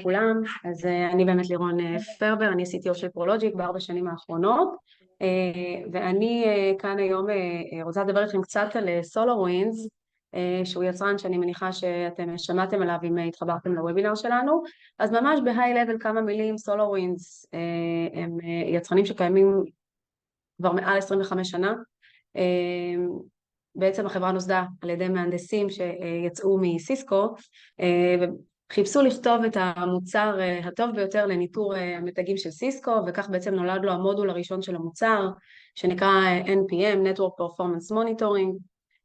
לכולם. אז אני באמת לירון פרבר, אני CTO של פרולוג'יק ב4 שנים האחרונות, ואני כאן היום רוצה לדבר איתכם קצת על SolarWinds, שהוא יצרן שאני מניחה שאתם שמעתם עליו אם התחברתם לוובינר שלנו. אז ממש בהיי לבל כמה מילים. SolarWinds הם יצרנים שקיימים כבר מעל 25 שנה. בעצם החברה נוסדה על ידי מהנדסים שיצאו מסיסקו וחיפשו לכתוב את המוצר הטוב ביותר לניטור המתגים של סיסקו, וכך בעצם נולד לו המודול הראשון של המוצר שנקרא NPM, Network Performance Monitoring.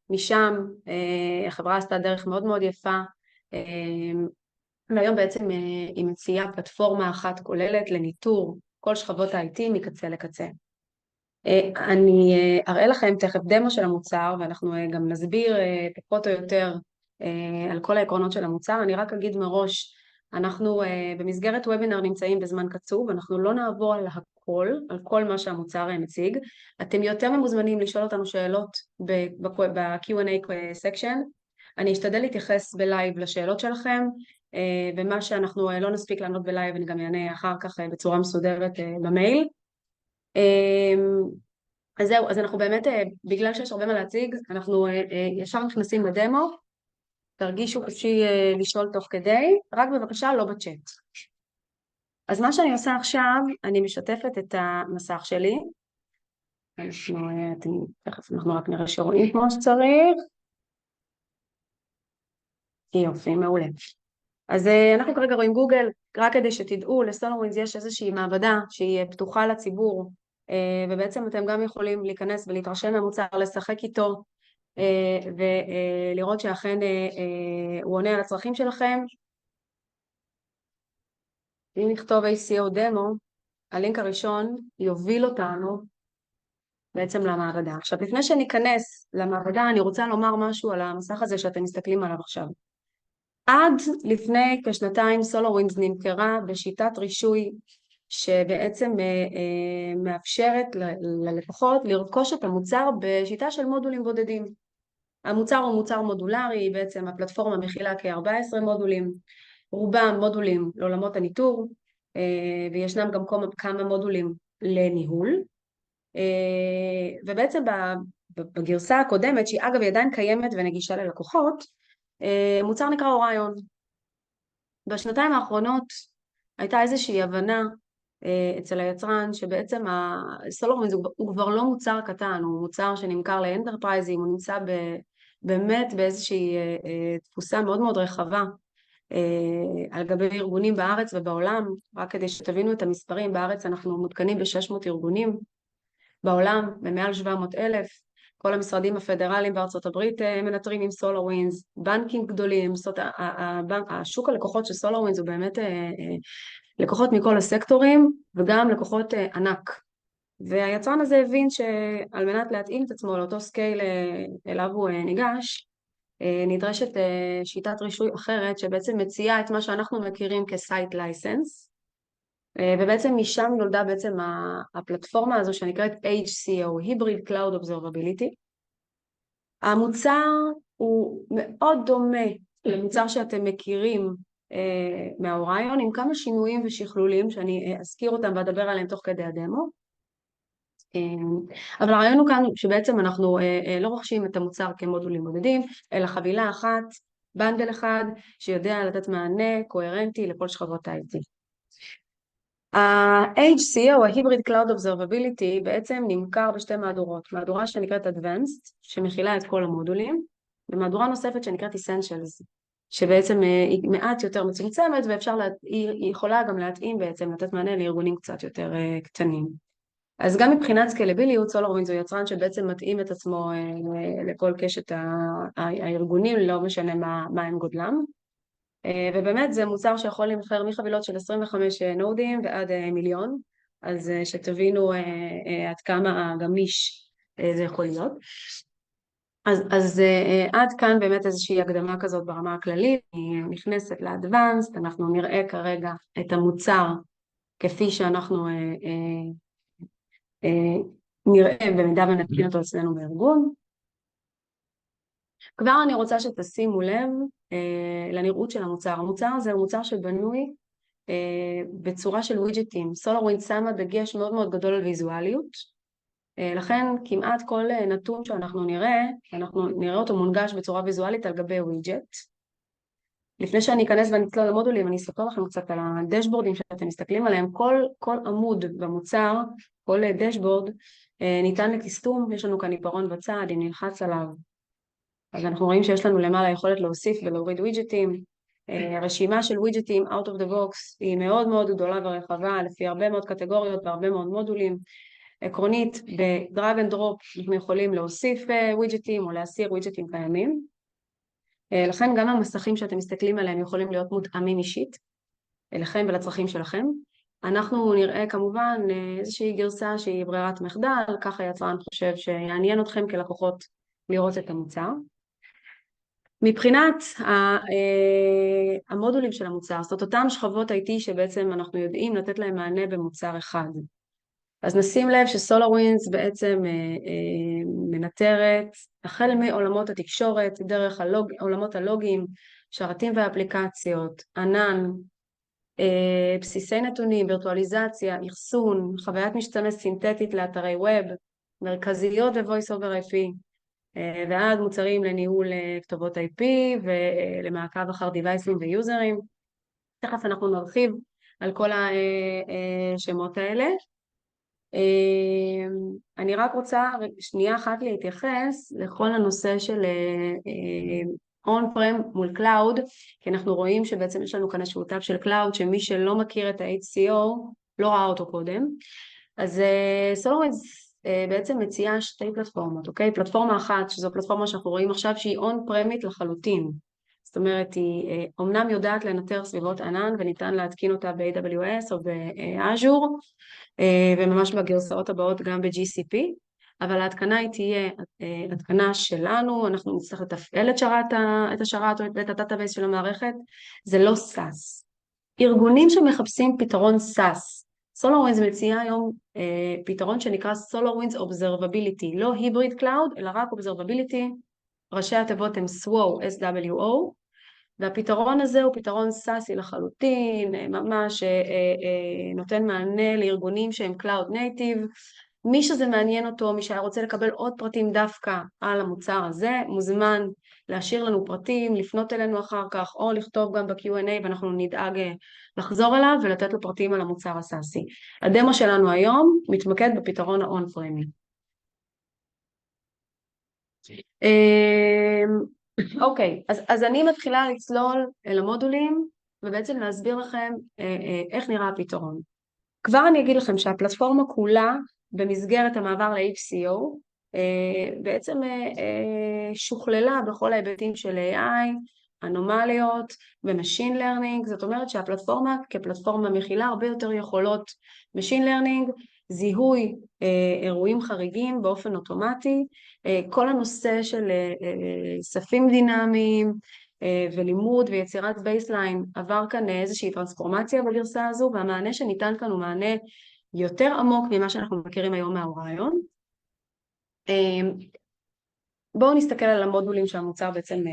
משם החברה עשתה דרך מאוד מאוד יפה, והיום בעצם היא מציעה פלטפורמה אחת כוללת לניטור כל שכבות ה-IT מקצה לקצה. אני אראה לכם תכף דמו של המוצר, ואנחנו גם נסביר פחות או יותר על כל העקרונות של המוצר. אני רק אגיד מראש, אנחנו במסגרת וובינר נמצאים בזמן קצוב, אנחנו לא נעבור על הכל, על כל מה שהמוצר מציג. אתם יותר ממוזמנים לשאול אותנו שאלות ב-Q&A section. אני אשתדל להתייחס בלייב לשאלות שלכם, ומה שאנחנו לא נספיק לענות בלייב אני גם אענה אחר כך בצורה מסודרת במייל. אז זהו, אז אנחנו באמת, בגלל שיש הרבה מה להציג, אנחנו ישר נכנסים לדמו. תרגישו חופשי לשאול תוך כדי, רק בבקשה לא בצ'אט. אז מה שאני עושה עכשיו, אני משתפת את המסך שלי. אנחנו רק נראה שרואים כמו שצריך. יופי, מעולה. אז אנחנו כרגע רואים גוגל, רק כדי שתדעו, לסולרווינדס יש איזושהי מעבדה שהיא פתוחה לציבור, ובעצם אתם גם יכולים להיכנס ולהתרשם מהמוצר, לשחק איתו, ולראות שאכן הוא עונה על הצרכים שלכם. אם נכתוב ACO דמו, הלינק הראשון יוביל אותנו בעצם למעבדה. עכשיו, לפני שניכנס למעבדה, אני רוצה לומר משהו על המסך הזה שאתם מסתכלים עליו עכשיו. עד לפני כשנתיים SolarWinds נמכרה בשיטת רישוי שבעצם מאפשרת ללקוחות לרכוש את המוצר בשיטה של מודולים בודדים. המוצר הוא מוצר מודולרי, בעצם הפלטפורמה מכילה כ-14 מודולים, רובם מודולים לעולמות הניטור, וישנם גם כמה מודולים לניהול, ובעצם בגרסה הקודמת, שהיא אגב עדיין קיימת ונגישה ללקוחות, מוצר נקרא אוריון. בשנתיים האחרונות הייתה איזושהי הבנה אצל היצרן שבעצם SolarWinds הוא כבר לא מוצר קטן, הוא מוצר שנמכר לאנטרפרייזים, הוא נמצא באמת באיזושהי תפוסה מאוד מאוד רחבה על גבי ארגונים בארץ ובעולם. רק כדי שתבינו את המספרים, בארץ אנחנו מותקנים ב-600 ארגונים, בעולם במעל 700,000, כל המשרדים הפדרליים בארצות הברית מנטרים עם SolarWinds, בנקים גדולים, השוק הלקוחות של SolarWinds הוא באמת לקוחות מכל הסקטורים וגם לקוחות ענק. והיצרן הזה הבין שעל מנת להתאים את עצמו לאותו סקייל אליו הוא ניגש, נדרשת שיטת רישוי אחרת שבעצם מציעה את מה שאנחנו מכירים כ-Site License, ובעצם משם נולדה בעצם הפלטפורמה הזו שנקראת HCO, Hybrid Cloud Observability. המוצר הוא מאוד דומה למוצר שאתם מכירים מהאוריון, עם כמה שינויים ושכלולים שאני אזכיר אותם ואדבר עליהם תוך כדי הדמו. אבל הרעיון הוא כאן שבעצם אנחנו לא רוכשים את המוצר כמודולים בודדים, אלא חבילה אחת, בנדל אחד, שיודע לתת מענה קוהרנטי לכל שכבות ה-IT. ה-HCO, ה-Hybrid Cloud Observability, בעצם נמכר בשתי מהדורות. מהדורה שנקראת Advanced, שמכילה את כל המודולים, ומהדורה נוספת שנקראת Essentials, שבעצם היא מעט יותר מצומצמת, והיא יכולה גם להתאים בעצם, לתת מענה לארגונים קצת יותר קטנים. אז גם מבחינת סקלביליות, SolarWinds הוא יצרן שבעצם מתאים את עצמו לכל קשת הארגונים, לא משנה מה הם גודלם. ובאמת זה מוצר שיכול למכר מחבילות של 25 נודים ועד מיליון, אז שתבינו עד כמה גמיש זה יכול להיות. אז עד כאן באמת איזושהי הקדמה כזאת ברמה הכללית, היא נכנסת לאדוונסט, אנחנו נראה כרגע את המוצר כפי שאנחנו נראה במידה ונתקין אותו אצלנו בארגון. כבר אני רוצה שתשימו לב לנראות של המוצר. המוצר הזה הוא מוצר שבנוי בצורה של ווידג'טים. SolarWinds שמה דגש מאוד מאוד גדול על ויזואליות, לכן כמעט כל נתון שאנחנו נראה אותו מונגש בצורה ויזואלית על גבי ווידג'ט. לפני שאני אכנס ונצלול למודולים, אני אספר לכם קצת על הדשבורדים שאתם מסתכלים עליהם. כל עמוד במוצר, כל דשבורד, ניתן לתסתום. יש לנו כאן עיפרון בצד, אם נלחץ עליו, אז אנחנו רואים שיש לנו למעלה יכולת להוסיף ולהוריד ווידג'טים. הרשימה של ווידג'טים out of the box היא מאוד מאוד גדולה ורחבה, לפי הרבה מאוד קטגוריות והרבה מאוד מודולים. עקרונית, בדרג אנד דרופ אנחנו יכולים להוסיף ווידג'טים או להסיר ווידג'טים קיימים. לכן גם המסכים שאתם מסתכלים עליהם יכולים להיות מותאמים אישית אליכם ולצרכים שלכם. אנחנו נראה כמובן איזושהי גרסה שהיא ברירת מחדל, ככה יצרן חושב שיעניין אתכם כלקוחות לראות את המוצר. מבחינת המודולים של המוצר, זאת אותם שכבות IT שבעצם אנחנו יודעים לתת להם מענה במוצר אחד. אז נשים לב שSolarWinds בעצם מנטרת החל מעולמות התקשורת, דרך עולמות הלוגים, שרתים ואפליקציות, ענן, בסיסי נתונים, וירטואליזציה, אחסון, חוויית משתמש סינתטית לאתרי ווב, מרכזיות ו-voice over IP, ועד מוצרים לניהול כתובות IP ולמעקב אחר דיווייסים ויוזרים. תכף אנחנו נרחיב על כל השמות האלה. אני רק רוצה שנייה אחת להתייחס לכל הנושא של on-prem מול cloud, כי אנחנו רואים שבעצם יש לנו כאן איזשהו טאב של cloud, שמי שלא מכיר את ה-HCO לא ראה אותו קודם. אז SolarWinds בעצם מציעה שתי פלטפורמות, אוקיי? פלטפורמה אחת, שזו פלטפורמה שאנחנו רואים עכשיו שהיא on-premית לחלוטין. זאת אומרת, היא אומנם יודעת לנטר סביבות ענן, וניתן להתקין אותה ב-AWS או ב-Azure, וממש בגרסאות הבאות גם ב-GCP, אבל ההתקנה היא תהיה התקנה שלנו, אנחנו נצטרך לתפעל את השרת או את הדאטאבייס של המערכת, זה לא SaaS. ארגונים שמחפשים פתרון SaaS, SolarWinds מציע היום פתרון שנקרא SolarWinds Observability, לא Hybrid Cloud, אלא רק Observability, ראשי התיבות הם SWO, SWO, והפתרון הזה הוא פתרון SaaS לחלוטין, ממש נותן מענה לארגונים שהם Cloud Native. מי שזה מעניין אותו, מי שהיה רוצה לקבל עוד פרטים דווקא על המוצר הזה, מוזמן להשאיר לנו פרטים, לפנות אלינו אחר כך, או לכתוב גם ב-Q&A, ואנחנו נדאג לחזור אליו ולתת לו פרטים על המוצר הסאסי. הדמו שלנו היום מתמקד בפתרון ה-on-prem. אוקיי, אז אני מתחילה לצלול אל המודולים, ובעצם להסביר לכם איך נראה הפתרון. כבר אני אגיד לכם שהפלטפורמה כולה, במסגרת המעבר ל-HCO, בעצם שוכללה בכל ההיבטים של AI, אנומליות ו-Machine Learning. זאת אומרת שהפלטפורמה כפלטפורמה מכילה הרבה יותר יכולות Machine Learning, זיהוי אירועים חריגים באופן אוטומטי, כל הנושא של ספים דינמיים ולימוד ויצירת בייסליין עבר כאן איזושהי טרנספורמציה בגרסה הזו, והמענה שניתן כאן הוא מענה יותר עמוק ממה שאנחנו מכירים היום מהרעיון. בואו נסתכל על המודולים שהמוצר בעצם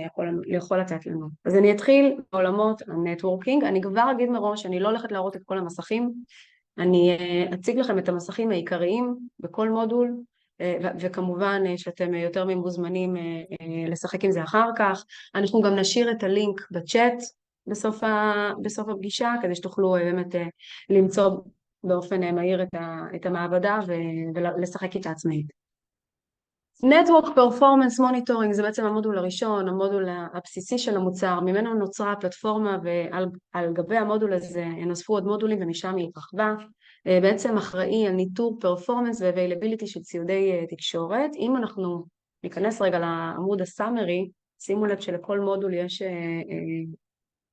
יכול לתת לנו. אז אני אתחיל בעולמות הנטוורקינג. אני כבר אגיד מראש, אני לא הולכת להראות את כל המסכים, אני אציג לכם את המסכים העיקריים בכל מודול, וכמובן שאתם יותר ממוזמנים לשחק עם זה אחר כך. אנחנו גם נשאיר את הלינק בצ'אט בסוף הפגישה, כדי שתוכלו באמת למצוא באופן מהיר את המעבדה ולשחק איתה עצמאית. Network Performance Monitoring זה בעצם המודול הראשון, המודול הבסיסי של המוצר, ממנו נוצרה הפלטפורמה, ועל גבי המודול הזה נוספו עוד מודולים ומשם היא התרחבה. בעצם אחראי על ניטור Performance ו-Availability של ציודי תקשורת. אם אנחנו ניכנס רגע לעמוד הסאמרי, שימו לב שלכל מודול יש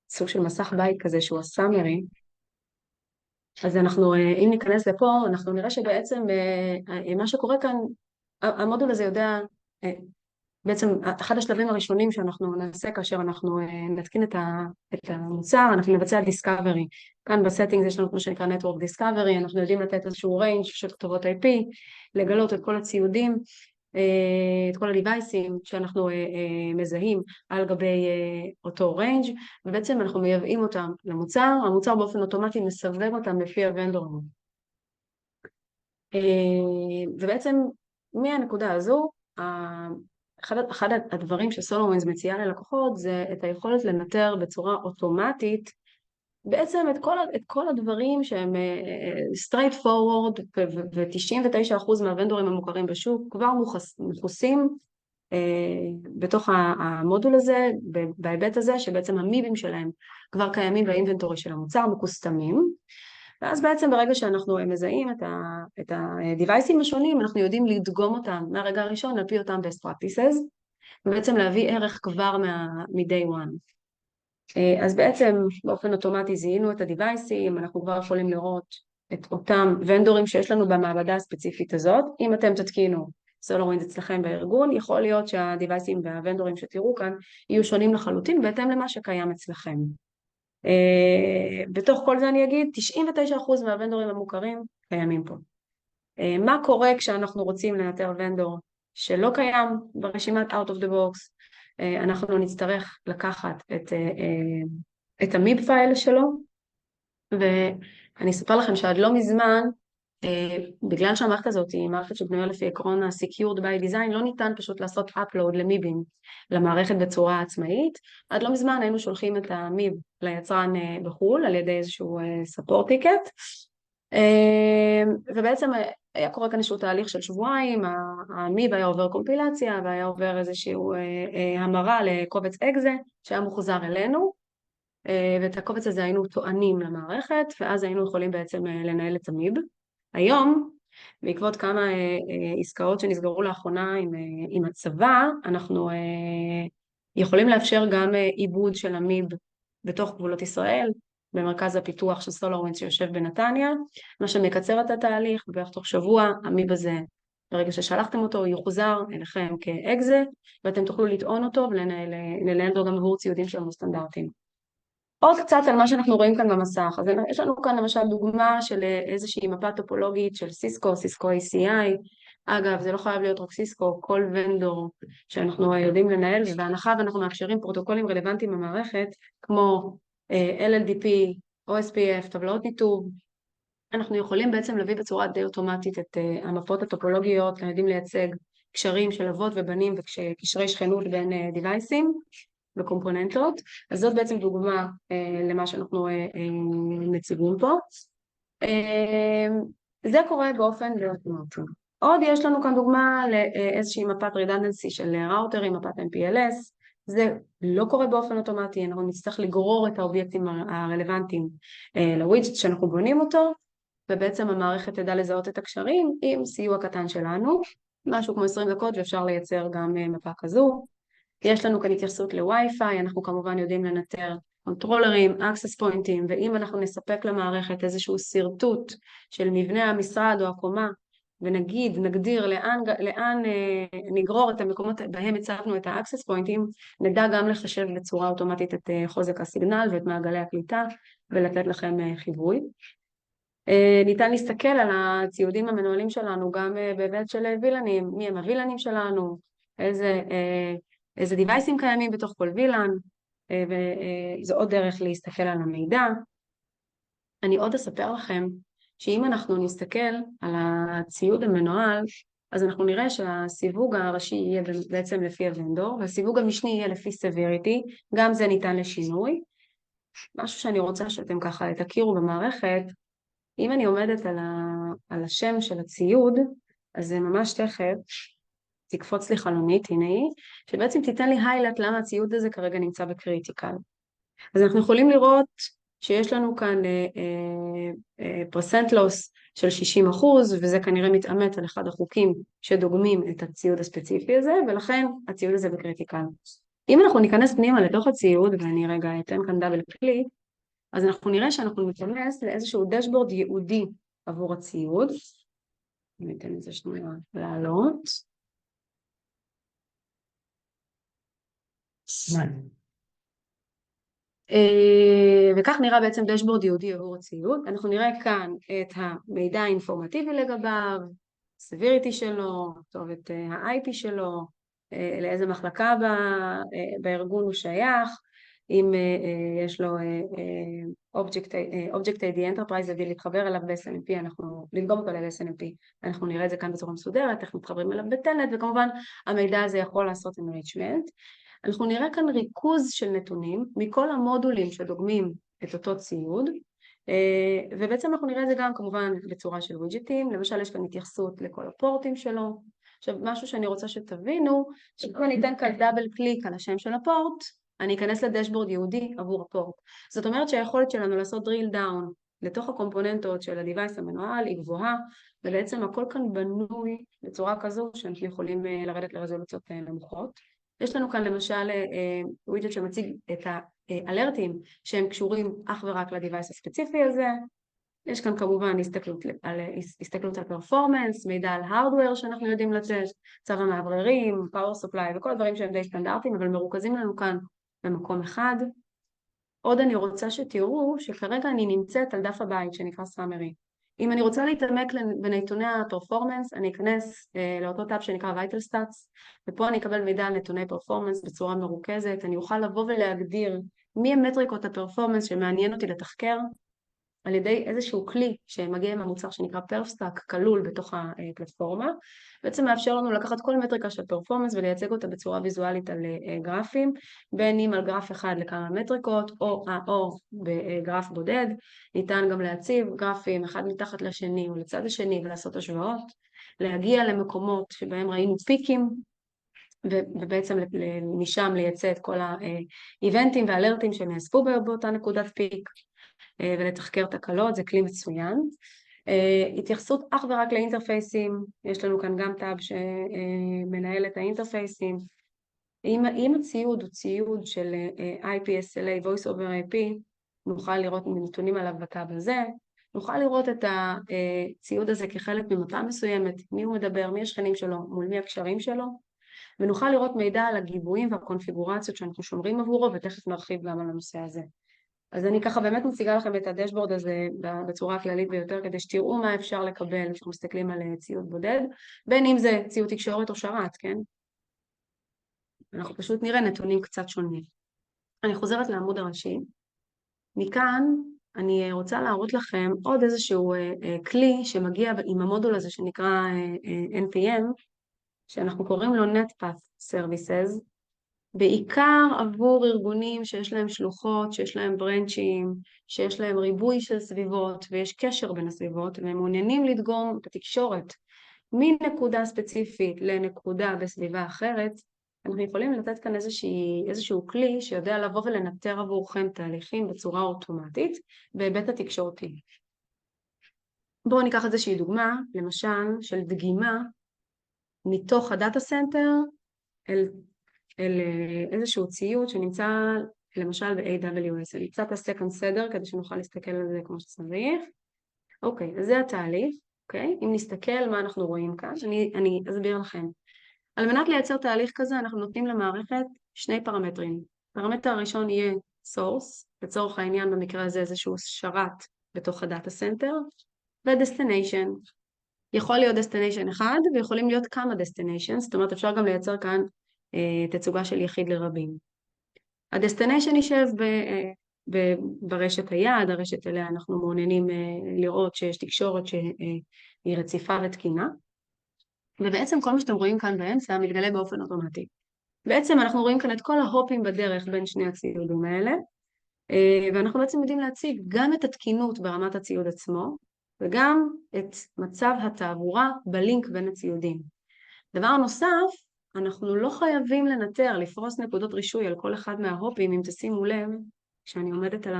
סוג של מסך בית כזה שהוא הסאמרי. אז אם ניכנס לפה, אנחנו נראה שבעצם מה שקורה כאן, המודול הזה יודע, בעצם אחד השלבים הראשונים שאנחנו נעשה כאשר אנחנו נתקין את המוצר, אנחנו נבצע דיסקאברי. כאן בסטינג יש לנו כמו שנקרא Network Discovery, אנחנו יודעים לתת איזשהו range של כתובות IP, לגלות את כל הציודים, את כל הדיווייסים שאנחנו מזהים על גבי אותו ריינג', ובעצם אנחנו מייבאים אותם למוצר, המוצר באופן אוטומטי מסווג אותם לפי הוונדורים. ובעצם מהנקודה הזו, אחד הדברים שסולארווינדס מציעה ללקוחות זה את היכולת לנטר בצורה אוטומטית בעצם את כל הדברים שהם straight forward, ו-99% מהוונדורים המוכרים בשוק כבר מכוסים בתוך המודול הזה, בהיבט הזה שבעצם המיבים שלהם כבר קיימים באינבנטורי של המוצר, מקוסטמים, ואז בעצם ברגע שאנחנו מזהים את הדיווייסים השונים, אנחנו יודעים לדגום אותם מהרגע הראשון על פי אותם best practices, ובעצם להביא ערך כבר מ-day one. אז בעצם באופן אוטומטי זיהינו את הדיווייסים, אנחנו כבר יכולים לראות את אותם ונדורים שיש לנו במעבדה הספציפית הזאת. אם אתם תתקינו סולארווינדס אצלכם בארגון, יכול להיות שהדיווייסים והוונדורים שתראו כאן יהיו שונים לחלוטין בהתאם למה שקיים אצלכם. בתוך כל זה אני אגיד, 99% מהוונדורים המוכרים קיימים פה. מה קורה כשאנחנו רוצים לנטר ונדור שלא קיים ברשימת out of the box? אנחנו נצטרך לקחת את המיב פייל שלו, ואני אספר לכם שעד לא מזמן, בגלל שהמערכת הזאת היא מערכת שבנויה לפי עקרון ה-Secured by Design, לא ניתן פשוט לעשות upload למיבים למערכת בצורה עצמאית. עד לא מזמן היינו שולחים את המיב ליצרן בחול על ידי איזשהו support ticket, ובעצם היה קורה כאן איזשהו תהליך של שבועיים, המיב היה עובר קומפילציה והיה עובר איזשהו המרה לקובץ אקזה שהיה מוחזר אלינו, ואת הקובץ הזה היינו טוענים למערכת, ואז היינו יכולים בעצם לנהל את המיב. היום, בעקבות כמה עסקאות שנסגרו לאחרונה עם הצבא, אנחנו יכולים לאפשר גם עיבוד של המיב בתוך גבולות ישראל, במרכז הפיתוח של סולארווינדס שיושב בנתניה, מה שמקצר את התהליך, ובערך תוך שבוע המיב הזה, ברגע ששלחתם אותו, יוחזר אליכם כאקזה, ואתם תוכלו לטעון אותו ולנהל אותו גם עבור ציודים שלנו סטנדרטיים. עוד קצת על מה שאנחנו רואים כאן במסך. אז יש לנו כאן למשל דוגמה של איזושהי מפה טופולוגית של סיסקו ACI. אגב, זה לא חייב להיות רק סיסקו, כל ונדור שאנחנו יודעים לנהל, ובהנחה ואנחנו מאפשרים פרוטוקולים רלוונטיים במערכת, כמו LLDP, OSPF, טבלאות ניתוב, אנחנו יכולים בעצם להביא בצורה די אוטומטית את המפות הטופולוגיות, יודעים לייצג קשרים של אבות ובנים וקשרי שכנות בין דיווייסים וקומפוננטות. אז זאת בעצם דוגמה למה שאנחנו מציגים פה. זה קורה באופן אוטומטי. עוד יש לנו כאן דוגמה לאיזושהי מפת redundancy של ראוטרים, מפת MPLS. זה לא קורה באופן אוטומטי, אנחנו נצטרך לגרור את האובייקטים הרלוונטיים לווידג'ט שאנחנו בונים אותו, ובעצם המערכת תדע לזהות את הקשרים עם סיוע קטן שלנו, משהו כמו 20 דקות, ואפשר לייצר גם מפה כזו. יש לנו כאן התייחסות לווי-פיי, אנחנו כמובן יודעים לנטר קונטרולרים, access pointים, ואם אנחנו נספק למערכת איזשהו סרטוט של מבנה המשרד או הקומה, נגדיר לאן נגרור את המקומות בהם הצבנו את ה-access pointים, נדע גם לחשב בצורה אוטומטית את חוזק הסיגנל ואת מעגלי הקליטה, ולתת לכם חיווי. ניתן להסתכל על הציודים המנוהלים שלנו גם בהיבט של וילנים, מי הם הווילנים שלנו, איזה דיווייסים קיימים בתוך כל וילן, וזו עוד דרך להסתכל על המידע. אני עוד אספר לכם שאם אנחנו נסתכל על הציוד המנוהל, אז אנחנו נראה שהסיווג הראשי יהיה בעצם לפי הוונדור, והסיווג המשני יהיה לפי severity, גם זה ניתן לשינוי. משהו שאני רוצה שאתם ככה תכירו במערכת, אם אני עומדת על השם של הציוד, אז זה ממש תכף תקפוץ לי חלונית, הנה היא, שבעצם תיתן לי highlight למה הציוד הזה כרגע נמצא בקריטיקל. אז אנחנו יכולים לראות שיש לנו כאן percent loss של 60%, וזה כנראה מתאמת על אחד החוקים שדוגמים את הציוד הספציפי הזה, ולכן הציוד הזה בקריטיקל. אם אנחנו ניכנס פנימה לתוך הציוד, ואני רגע אתן כאן דאבל קליק, אז אנחנו נראה שאנחנו ניכנס לאיזשהו דשבורד ייעודי עבור הציוד. אני אתן את זה שנייה לעלות. וכך נראה בעצם דשבורד ייעודי עבור הציוד. אנחנו נראה כאן את המידע האינפורמטיבי לגביו, severity שלו, כתובת ה-IP שלו, לאיזה מחלקה בארגון הוא שייך, אם יש לו Object ID Enterprise ID להתחבר אליו ב-SNMP, לדגום אותו ל-SNMP, אנחנו נראה את זה כאן בצורה מסודרת, איך מתחברים אליו בטלנט, וכמובן המידע הזה יכול לעשות enrichment. אנחנו נראה כאן ריכוז של נתונים מכל המודולים שדוגמים את אותו ציוד, ובעצם אנחנו נראה את זה גם כמובן בצורה של ווידג'טים, למשל יש כאן התייחסות לכל הפורטים שלו. עכשיו משהו שאני רוצה שתבינו, שאם אני אתן כאן דאבל קליק על השם של הפורט, אני אכנס לדשבורד ייעודי עבור הפורט. זאת אומרת שהיכולת שלנו לעשות drill down לתוך הקומפוננטות של ה-Device המנוהל היא גבוהה, ובעצם הכל כאן בנוי בצורה כזו שאנחנו יכולים לרדת לרזולוציות נמוכות. יש לנו כאן למשל ווידג'ט שמציג את האלרטים שהם קשורים אך ורק לדיווייס הספציפי הזה. יש כאן כמובן הסתכלות על פרפורמנס, מידע על הארדוור שאנחנו יודעים לתת, צו המאווררים, פאוור סופליי וכל הדברים שהם די סטנדרטיים, אבל מרוכזים לנו כאן במקום אחד. עוד אני רוצה שתראו שכרגע אני נמצאת על דף הבית שנקרא Summary. אם אני רוצה להתעמק בנתוני הפרפורמנס, אני אכנס לאותו טאב שנקרא Vital Stats, ופה אני אקבל מידע על נתוני פרפורמנס בצורה מרוכזת, אני אוכל לבוא ולהגדיר מי הם מטריקות הפרפורמנס שמעניין אותי לתחקר, על ידי איזשהו כלי שמגיע עם המוצר שנקרא פרפסטאק כלול בתוך הפלטפורמה, בעצם מאפשר לנו לקחת כל מטריקה של פרפורמנס ולייצג אותה בצורה ויזואלית על גרפים, בין אם על גרף אחד לכמה מטריקות או בגרף בודד. ניתן גם להציב גרפים אחד מתחת לשני או לצד השני ולעשות השוואות, להגיע למקומות שבהם ראינו פיקים, ובעצם משם לייצא את כל האיבנטים והאלרטים שנאספו באותה נקודת פיק, ולתחקר תקלות, זה כלי מצוין. התייחסות אך ורק לאינטרפייסים, יש לנו כאן גם טאב שמנהל את האינטרפייסים. אם הציוד הוא ציוד של IP/SLA, Voice over IP, נוכל לראות נתונים עליו בטאב הזה, נוכל לראות את הציוד הזה כחלק ממפה מסוימת, מי הוא מדבר, מי השכנים שלו, מול מי הקשרים שלו, ונוכל לראות מידע על הגיבויים והקונפיגורציות שאנחנו שומרים עבורו, ותכף נרחיב גם על הנושא הזה. אז אני ככה באמת מציגה לכם את הדשבורד הזה בצורה הכללית ביותר, כדי שתראו מה אפשר לקבל כשאנחנו מסתכלים על ציוד בודד, בין אם זה ציוד תקשורת או שרת, כן? אנחנו פשוט נראה נתונים קצת שונים. אני חוזרת לעמוד הראשי. מכאן אני רוצה להראות לכם עוד איזשהו כלי שמגיע עם המודול הזה שנקרא NPM, שאנחנו קוראים לו NetPath Services, בעיקר עבור ארגונים שיש להם שלוחות, שיש להם ברנצ'ים, שיש להם ריבוי של סביבות ויש קשר בין הסביבות, והם מעוניינים לדגום את התקשורת מנקודה ספציפית לנקודה בסביבה אחרת. אנחנו יכולים לתת כאן איזשהו כלי שיודע לבוא ולנטר עבורכם תהליכים בצורה אוטומטית בהיבט התקשורתי. בואו ניקח איזושהי דוגמה, למשל של דגימה מתוך הדאטה סנטר אל איזשהו ציוד שנמצא למשל ב-AWS. אני קצת אעשה כאן סדר כדי שנוכל להסתכל על זה כמו שצריך. אוקיי, אז זה התהליך. אוקיי? אם נסתכל מה אנחנו רואים כאן, אני אסביר לכם. על מנת לייצר תהליך כזה אנחנו נותנים למערכת שני פרמטרים. הפרמטר הראשון יהיה source, לצורך העניין במקרה הזה איזשהו שרת בתוך הדאטה סנטר, ו-destination. יכול להיות destination אחד ויכולים להיות כמה destinations, זאת אומרת אפשר גם לייצר כאן תצוגה של יחיד לרבים. הדסטיניישן יישב ברשת היעד, הרשת אליה אנחנו מעוניינים לראות שיש תקשורת שהיא רציפה ותקינה, ובעצם כל מה שאתם רואים כאן באמצע מתגלה באופן אוטומטי. בעצם אנחנו רואים כאן את כל ההופים בדרך בין שני הציודים האלה, ואנחנו בעצם יודעים להציג גם את התקינות ברמת הציוד עצמו, וגם את מצב התעבורה בלינק בין הציודים. דבר נוסף, אנחנו לא חייבים לנטר, לפרוס נקודות רישוי על כל אחד מההופים. אם תשימו לב, כשאני עומדת על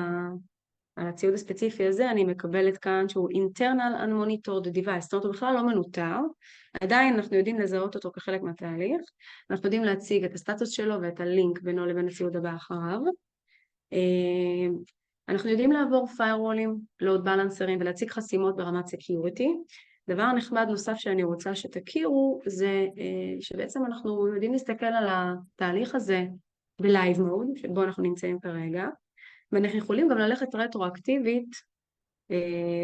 הציוד הספציפי הזה, אני מקבלת כאן שהוא internal unmonitored device, זאת אומרת, הוא בכלל לא מנוטר, עדיין אנחנו יודעים לזהות אותו כחלק מהתהליך, אנחנו יודעים להציג את הסטטוס שלו ואת הלינק בינו לבין הציוד הבא אחריו, אנחנו יודעים לעבור firewall'ים, load balancers ולהציג חסימות ברמת security. דבר נחמד נוסף שאני רוצה שתכירו זה שבעצם אנחנו יודעים להסתכל על התהליך הזה בלייב מוד, שבו אנחנו נמצאים כרגע, ואנחנו יכולים גם ללכת רטרואקטיבית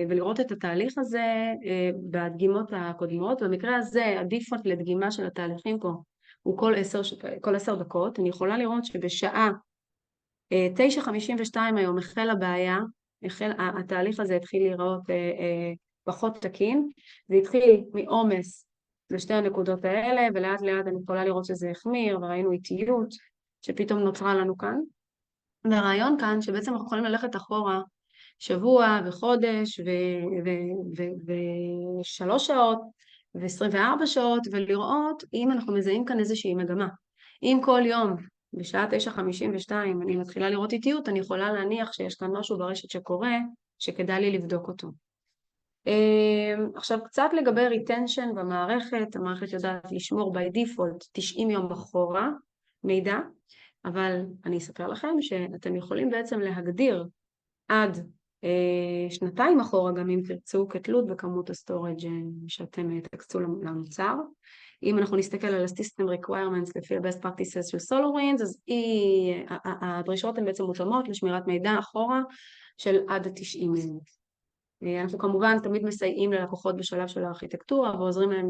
ולראות את התהליך הזה בדגימות הקודמות. במקרה הזה, הדיפולט לדגימה של התהליכים פה הוא כל 10 דקות. אני יכולה לראות שבשעה 9:52 היום החלה הבעיה, התהליך הזה התחיל להיראות פחות תקין, זה התחיל מעומס בשתי הנקודות האלה, ולאט לאט אני יכולה לראות שזה החמיר, וראינו איטיות שפתאום נוצרה לנו כאן. והרעיון כאן שבעצם אנחנו יכולים ללכת אחורה שבוע וחודש ו3 שעות ו24 שעות, ולראות אם אנחנו מזהים כאן איזושהי מגמה. אם כל יום בשעה 9:52 אני מתחילה לראות איטיות, אני יכולה להניח שיש כאן משהו ברשת שקורה, שכדאי לי לבדוק אותו. עכשיו קצת לגבי retention במערכת, המערכת יודעת לשמור by default 90 יום אחורה מידע, אבל אני אספר לכם שאתם יכולים בעצם להגדיר עד 2 אחורה גם אם תרצו, כתלות בכמות הסטורג' שאתם תקצו למוצר. אם אנחנו נסתכל על ה-System Requirements לפי ה-Best Practices של SolarWinds, אז הדרישות הן בעצם מותאמות לשמירת מידע אחורה של עד 90 יום. אנחנו כמובן תמיד מסייעים ללקוחות בשלב של הארכיטקטורה ועוזרים להם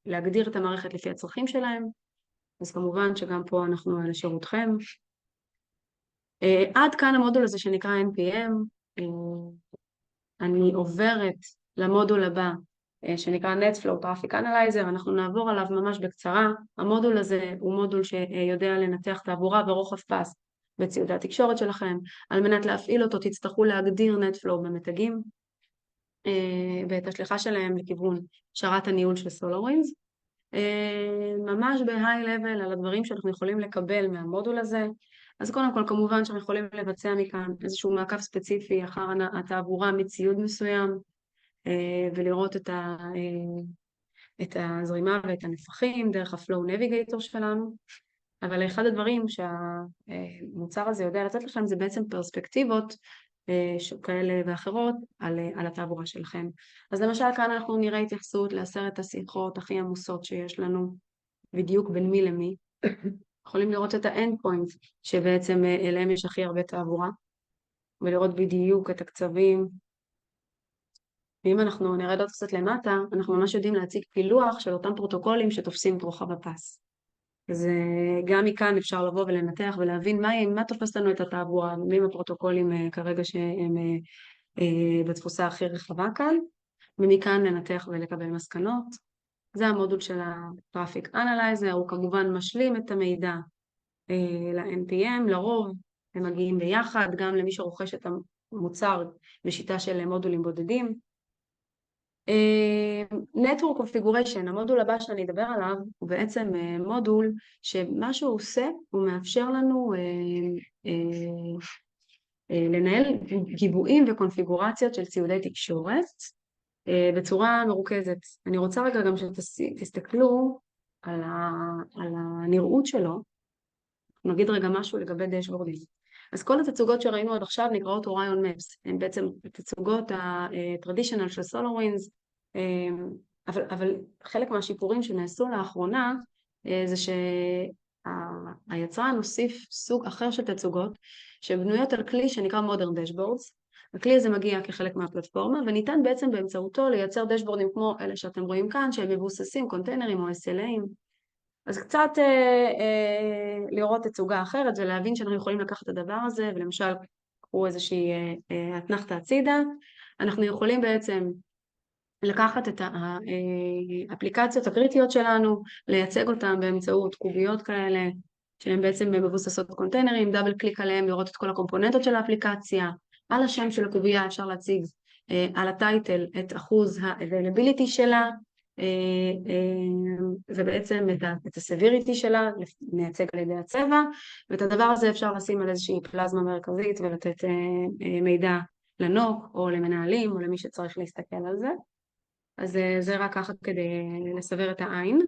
להגדיר את המערכת לפי הצרכים שלהם, אז כמובן שגם פה אנחנו לשירותכם. עד כאן המודול הזה שנקרא NPM. אני עוברת למודול הבא שנקרא NetFlow Traffic Analyzer, אנחנו נעבור עליו ממש בקצרה. המודול הזה הוא מודול שיודע לנתח תעבורה ורוחב פס בציודי התקשורת שלכם. על מנת להפעיל אותו תצטרכו להגדיר NetFlow במתגים ואת השליחה שלהם לכיוון שרת הניהול של SolarWinds. ממש ב-high level על הדברים שאנחנו יכולים לקבל מהמודול הזה. אז קודם כל כמובן שאנחנו יכולים לבצע מכאן איזשהו מעקב ספציפי אחר התעבורה מציוד מסוים ולראות את הזרימה ואת הנפחים דרך ה-Flow Navigator שלנו. אבל אחד הדברים שהמוצר הזה יודע לתת לכם זה בעצם פרספקטיבות כאלה ואחרות על התעבורה שלכם. אז למשל כאן אנחנו נראה התייחסות ל10 השיחות הכי עמוסות שיש לנו, בדיוק בין מי למי. יכולים לראות את ה-end point שבעצם אליהם יש הכי הרבה תעבורה, ולראות בדיוק את הקצבים. ואם אנחנו נרד עוד קצת למטה, אנחנו ממש יודעים להציג פילוח של אותם פרוטוקולים שתופסים את רוחב הפס. אז גם מכאן אפשר לבוא ולנתח ולהבין מה תופס לנו את התעבורה, מי הפרוטוקולים כרגע שהם בתפוסה הכי רחבה כאן, ומכאן לנתח ולקבל מסקנות. זה המודול של ה-Traffic Analyzer, הוא כמובן משלים את המידע ל-NPM, לרוב הם מגיעים ביחד, גם למי שרוכש את המוצר בשיטה של מודולים בודדים. Network Configuration, המודול הבא שאני אדבר עליו, הוא בעצם מודול שמה שהוא עושה, הוא מאפשר לנו לנהל גיבויים וקונפיגורציות של ציודי תקשורת בצורה מרוכזת. אני רוצה רגע גם שתסתכלו על הנראות שלו. נגיד רגע משהו לגבי דשבורדים. אז כל התצוגות שראינו עד עכשיו נקראות Orion Maps, הן בעצם התצוגות ה-traditional של SolarWinds, אבל חלק מהשיפורים שנעשו לאחרונה זה שהיצרן הוסיף סוג אחר של תצוגות שבנויות על כלי שנקרא Modern Dashboards. הכלי הזה מגיע כחלק מהפלטפורמה וניתן בעצם באמצעותו לייצר דשבורדים כמו אלה שאתם רואים כאן שהם מבוססים קונטיינרים או SLA'ים. אז קצת לראות תצוגה אחרת ולהבין שאנחנו יכולים לקחת את הדבר הזה ולמשל קחו איזושהי אתנחתא הצידה, אנחנו יכולים בעצם לקחת את האפליקציות הקריטיות שלנו, לייצג אותן באמצעות קוביות כאלה שהן בעצם מבוססות קונטיינרים, דאבל קליק עליהם לראות את כל הקומפוננטות של האפליקציה, על השם של הקובייה אפשר להציג על הטייטל את אחוז ה-availability שלה, ובעצם את ה-severity שלה מייצג על ידי הצבע, ואת הדבר הזה אפשר לשים על איזושהי פלזמה מרכזית ולתת מידע לנוק או למנהלים או למי שצריך להסתכל על זה. אז זה רק ככה כדי לסבר את העין.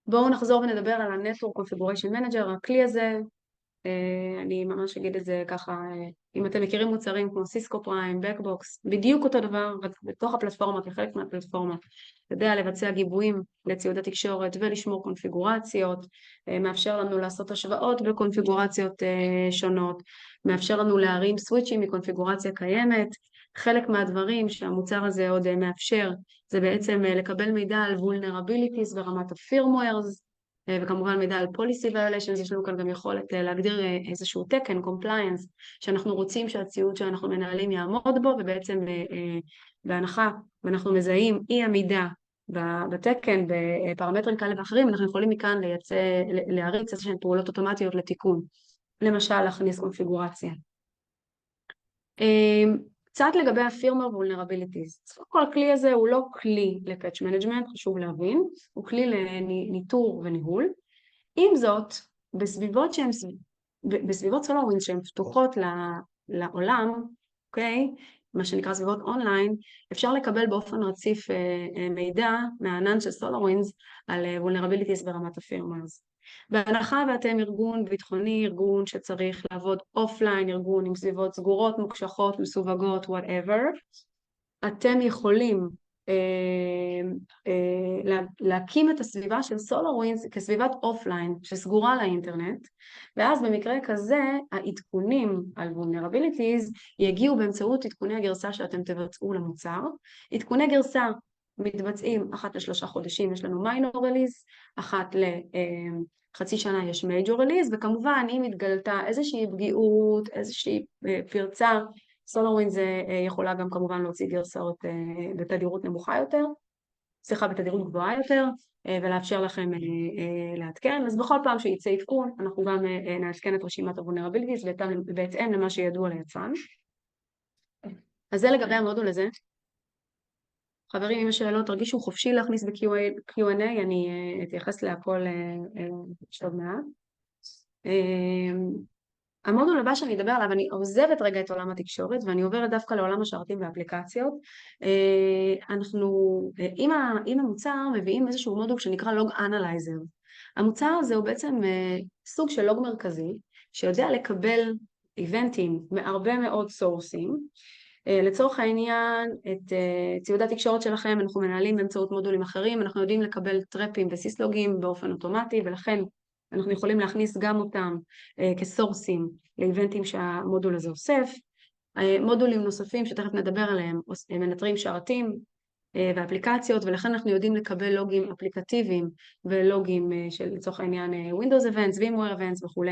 בואו נחזור ונדבר על ה-Network Configuration Manager. הכלי הזה אני ממש אגיד את זה ככה, אם אתם מכירים מוצרים כמו סיסקו פריים, בקבוקס, בדיוק אותו דבר, רק בתוך הפלטפורמה, כחלק מהפלטפורמה, יודע לבצע גיבויים לציוד התקשורת ולשמור קונפיגורציות, מאפשר לנו לעשות השוואות בקונפיגורציות שונות, מאפשר לנו להרים סוויצ'ים מקונפיגורציה קיימת. חלק מהדברים שהמוצר הזה עוד מאפשר, זה בעצם לקבל מידע על vulnerabilities ברמת ה-firmwares, וכמובן מידע על policy violations. יש לנו כאן גם יכולת להגדיר איזשהו תקן, compliance, שאנחנו רוצים שהציוד שאנחנו מנהלים יעמוד בו, ובעצם בהנחה ואנחנו מזהים אי עמידה בתקן, בפרמטרים כאלה ואחרים, אנחנו יכולים מכאן להריץ איזשהן פעולות אוטומטיות לתיקון, למשל להכניס קונפיגורציה. קצת לגבי ה-firmware vulnerabilities. כל הכלי הזה הוא לא כלי ל-patch management, חשוב להבין, הוא כלי לניטור וניהול. עם זאת, בסביבות SolarWinds שהן פתוחות לעולם, אוקיי? מה שנקרא סביבות אונליין, אפשר לקבל באופן רציף מידע מהענן של SolarWinds על vulnerabilities ברמת ה-firmwares. בהנחה ואתם ארגון ביטחוני, ארגון שצריך לעבוד אופליין, ארגון עם סביבות סגורות, מוקשחות, מסווגות, whatever, אתם יכולים להקים את הסביבה של SolarWinds כסביבת אופליין שסגורה לאינטרנט, ואז במקרה כזה העדכונים על vulnerabilities יגיעו באמצעות עדכוני הגרסה שאתם תבצעו למוצר. עדכוני גרסה מתבצעים אחת ל3 חודשים, יש לנו minor release, אחת לחצי שנה יש major release, וכמובן אם התגלתה איזושהי פגיעות, איזושהי פרצה, SolarWinds יכולה גם כמובן להוציא גרסאות בתדירות נמוכה יותר, בתדירות גבוהה יותר, ולאפשר לכם לעדכן. אז בכל פעם שיצא עדכון, אנחנו גם נעדכן את רשימת ה-vulnerabilities בהתאם למה שידוע ליצרן. אז זה לגבי המודול הזה. חברים, אם יש שאלות, תרגישו חופשי להכניס ב-Q&A, אני אתייחס להכל עוד מעט. המודול הבא שאני אדבר עליו, אני עוזבת רגע את עולם התקשורת, ואני עוברת דווקא לעולם השרתים ואפליקציות. אנחנו, עם המוצר, מביאים איזשהו מודול שנקרא Log Analyzer. המוצר הזה הוא בעצם סוג של לוג מרכזי, שיודע לקבל איבנטים מהרבה מאוד סורסים. לצורך העניין, את ציוד התקשורת שלכם אנחנו מנהלים באמצעות מודולים אחרים, אנחנו יודעים לקבל טרפים וסיסלוגים באופן אוטומטי, ולכן אנחנו יכולים להכניס גם אותם כסורסים לאיבנטים שהמודול הזה אוסף. מודולים נוספים שתכף נדבר עליהם, הם מנטרים שרתים ואפליקציות, ולכן אנחנו יודעים לקבל לוגים אפליקטיביים ולוגים של לצורך העניין Windows Events, VMware Events וכו'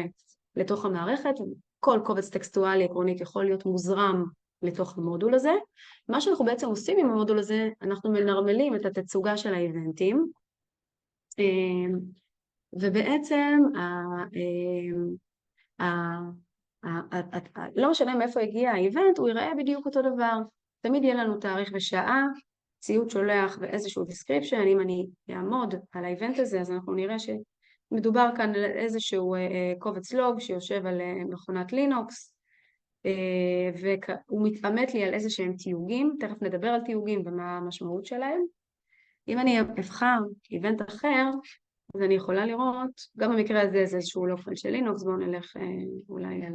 לתוך המערכת. כל קובץ טקסטואלי עקרונית יכול להיות מוזרם לתוך המודול הזה. מה שאנחנו בעצם עושים עם המודול הזה, אנחנו מנרמלים את התצוגה של האיבנטים, ובעצם לא משנה מאיפה הגיע האיבנט, הוא יראה בדיוק אותו דבר. תמיד יהיה לנו תאריך ושעה, ציוד שולח ואיזשהו description. אם אני אעמוד על האיבנט הזה, אז אנחנו נראה שמדובר כאן על איזשהו קובץ לוג שיושב על מכונת לינוקס, והוא מתאמת לי על איזה שהם תיוגים. תכף נדבר על תיוגים ומה המשמעות שלהם. אם אני אבחר איבנט אחר, אז אני יכולה לראות, גם במקרה הזה זה איזשהו לוג פייל של לינוקס. בואו נלך אולי על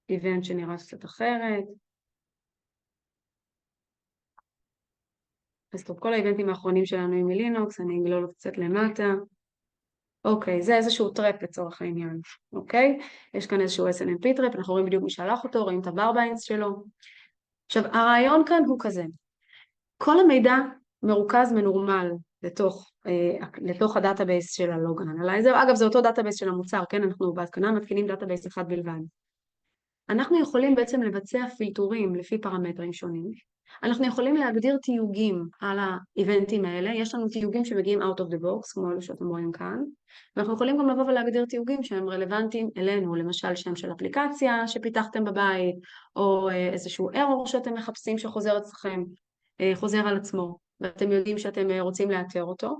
איבנט שנראה קצת אחרת. אז טוב, כל האיבנטים האחרונים שלנו הם מלינוקס, אני אגלול קצת למטה. אוקיי, זה איזשהו טרפ לצורך העניין, אוקיי? יש כאן איזשהו SNMP טרפ, אנחנו רואים בדיוק מי שלח אותו, רואים את הברביינס שלו. עכשיו, הרעיון כאן הוא כזה. כל המידע מרוכז מנורמל לתוך הדאטאבייס של הלוג אנלייזר. אגב, זה אותו דאטאבייס של המוצר, כן? אנחנו בהתקנה מתקינים דאטאבייס אחד בלבד. אנחנו יכולים בעצם לבצע פילטורים לפי פרמטרים שונים. אנחנו יכולים להגדיר תיוגים על האיבנטים האלה. יש לנו תיוגים שמגיעים out of the box, כמו אלו שאתם רואים כאן. ואנחנו יכולים גם לבוא ולהגדיר תיוגים שהם רלוונטיים אלינו, למשל שם של אפליקציה שפיתחתם בבית, או איזשהו error שאתם מחפשים שחוזר אצלכם, חוזר על עצמו, ואתם יודעים שאתם רוצים לאתר אותו.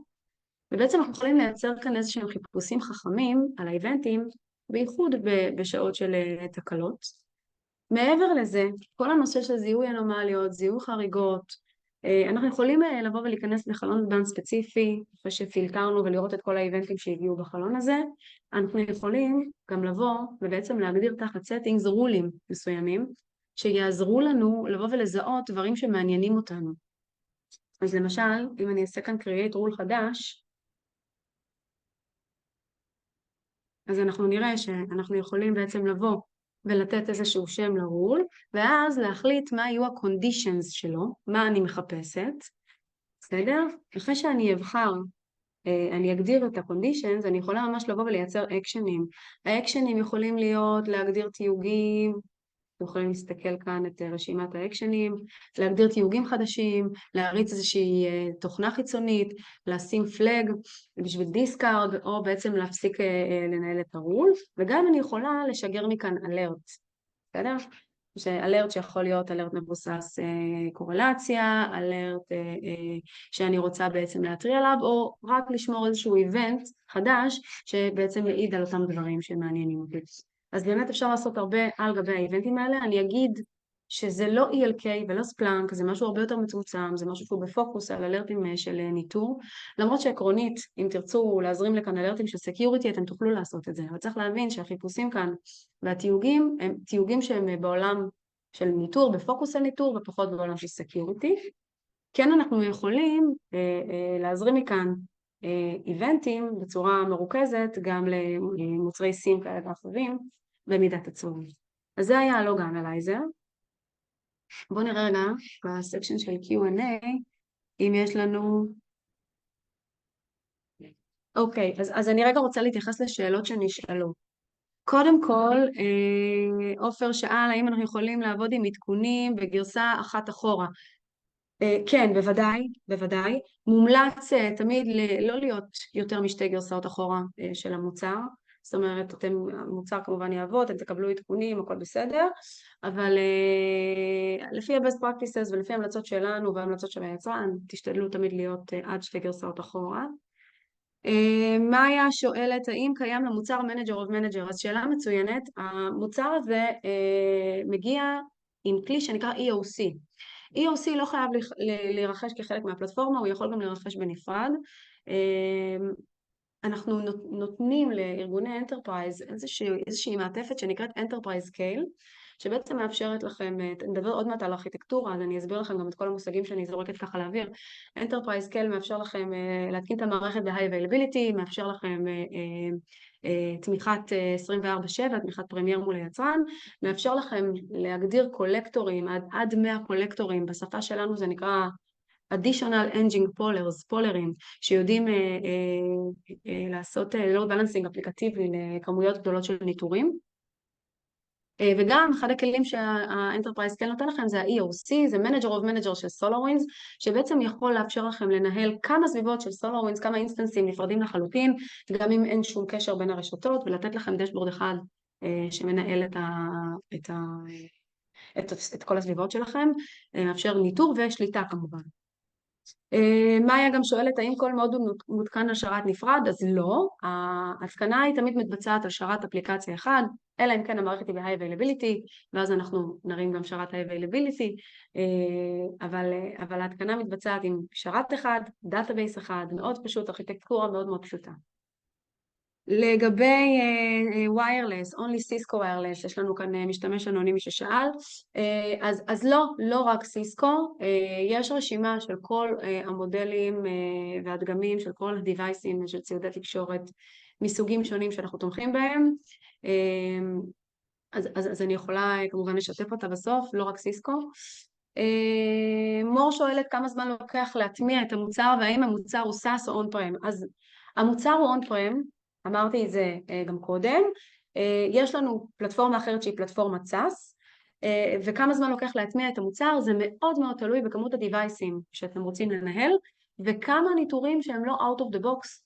ובעצם אנחנו יכולים לייצר כאן איזשהם חיפושים חכמים על האיבנטים, בייחוד בשעות של תקלות. מעבר לזה, כל הנושא של זיהוי אנומליות, זיהוי חריגות, אנחנו יכולים לבוא ולהיכנס לחלון זמן ספציפי, אחרי שפילטרנו ולראות את כל האיבנטים שהגיעו בחלון הזה. אנחנו יכולים גם לבוא ובעצם להגדיר תחת settings רולים מסוימים, שיעזרו לנו לבוא ולזהות דברים שמעניינים אותנו. אז למשל, אם אני אעשה כאן create rule חדש, אז אנחנו נראה שאנחנו יכולים בעצם לבוא ולתת איזשהו שם לרול, ואז להחליט מה יהיו ה-conditions שלו, מה אני מחפשת, בסדר? אחרי שאני אבחר, אני אגדיר את ה-conditions, אני יכולה ממש לבוא ולייצר אקשנים. האקשנים יכולים להיות להגדיר תיוגים, אתם יכולים להסתכל כאן את רשימת האקשנים, להגדיר תיוגים חדשים, להריץ איזושהי תוכנה חיצונית, לשים פלג בשביל דיסקארד, או בעצם להפסיק לנהל את הרול, וגם אני יכולה לשגר מכאן אלרט, בסדר? אלרט שיכול להיות אלרט מבוסס קורלציה, אלרט שאני רוצה בעצם להתריע עליו, או רק לשמור איזשהו איבנט חדש שבעצם מעיד על אותם דברים שמעניינים אותי. אז באמת אפשר לעשות הרבה על גבי האיבנטים האלה. אני אגיד שזה לא ELK ולא ספלנק, זה משהו הרבה יותר מצומצם, זה משהו שהוא בפוקוס על אלרטים של ניטור, למרות שעקרונית, אם תרצו להזרים לכאן אלרטים של סקיוריטי, אתם תוכלו לעשות את זה. אבל צריך להבין שהחיפושים כאן והתיוגים הם תיוגים שהם בעולם של ניטור, בפוקוס על ניטור, ופחות בעולם של סקיוריטי. כן, אנחנו יכולים להזרים מכאן איבנטים בצורה מרוכזת גם למוצרי סים כאלה ואחרים במידת הצורך. אז זה היה הלוג אנלייזר. בואו נראה רגע בסקשן של Q&A אם יש לנו... אוקיי, אז אני רגע רוצה להתייחס לשאלות שנשאלו. קודם כל, עופר שאל האם אנחנו יכולים לעבוד עם עדכונים בגרסה אחת אחורה. כן, בוודאי, בוודאי. מומלץ תמיד לא להיות יותר משתי גרסאות אחורה של המוצר. זאת אומרת, המוצר כמובן יעבוד, אתם תקבלו עדכונים, הכל בסדר, אבל לפי ה-best practices ולפי המלצות שלנו והמלצות של היצרן, תשתדלו תמיד להיות עד שתי גרסאות אחורה. מאיה שואלת, האם קיים למוצר Manager of Manager? אז שאלה מצוינת. המוצר הזה מגיע עם כלי שנקרא EOC. EOC לא חייב להירכש כחלק מהפלטפורמה, הוא יכול גם להירכש בנפרד. אנחנו נותנים לארגוני אנטרפרייז איזושהי מעטפת שנקראת Enterprise Scale, שבעצם מאפשרת לכם, נדבר עוד מעט על ארכיטקטורה, אז אני אסביר לכם גם את כל המושגים שאני זורקת ככה לאוויר. Enterprise Scale מאפשר לכם להתקין את המערכת ב-High Availability, מאפשר לכם תמיכת 24/7, תמיכת פרמייר מול היצרן, מאפשר לכם להגדיר קולקטורים, עד 100 קולקטורים, בשפה שלנו זה נקרא additional engine פולרים, שיודעים לעשות load balancing אפליקטיבי לכמויות גדולות של ניטורים. וגם אחד הכלים שהאנטרפרייז כן נותן לכם זה ה-EOC, זה Manager of Manager של SolarWinds, שבעצם יכול לאפשר לכם לנהל כמה סביבות של SolarWinds, כמה אינסטנסים נפרדים לחלוטין, גם אם אין שום קשר בין הרשתות, ולתת לכם דשבורד אחד שמנהל את כל הסביבות שלכם, מאפשר ניטור ושליטה כמובן. מאיה גם שואלת האם כל מודול מותקן על שרת נפרד, אז לא, ההתקנה היא תמיד מתבצעת על שרת אפליקציה אחד, אלא אם כן המערכת היא ב-High Availability, ואז אנחנו נרים גם שרת High Availability, אבל ההתקנה מתבצעת עם שרת אחד, דאטאבייס אחד, מאוד פשוט, ארכיטקטורה מאוד מאוד פשוטה. לגבי wireless, only Cisco wireless, יש לנו כאן משתמש אנונימי ששאל, אז לא רק סיסקו, יש רשימה של כל המודלים והדגמים של כל הדיווייסים של ציודי תקשורת מסוגים שונים שאנחנו תומכים בהם, אז אני יכולה כמובן לשתף אותה בסוף, לא רק סיסקו. מור שואלת כמה זמן לוקח להטמיע את המוצר והאם המוצר הוא SaaS או on-prem, אז המוצר הוא on-prem, אמרתי את זה גם קודם, יש לנו פלטפורמה אחרת שהיא פלטפורמת SaaS, וכמה זמן לוקח להטמיע את המוצר זה מאוד מאוד תלוי בכמות הדיווייסים שאתם רוצים לנהל, וכמה ניטורים שהם לא out of the box,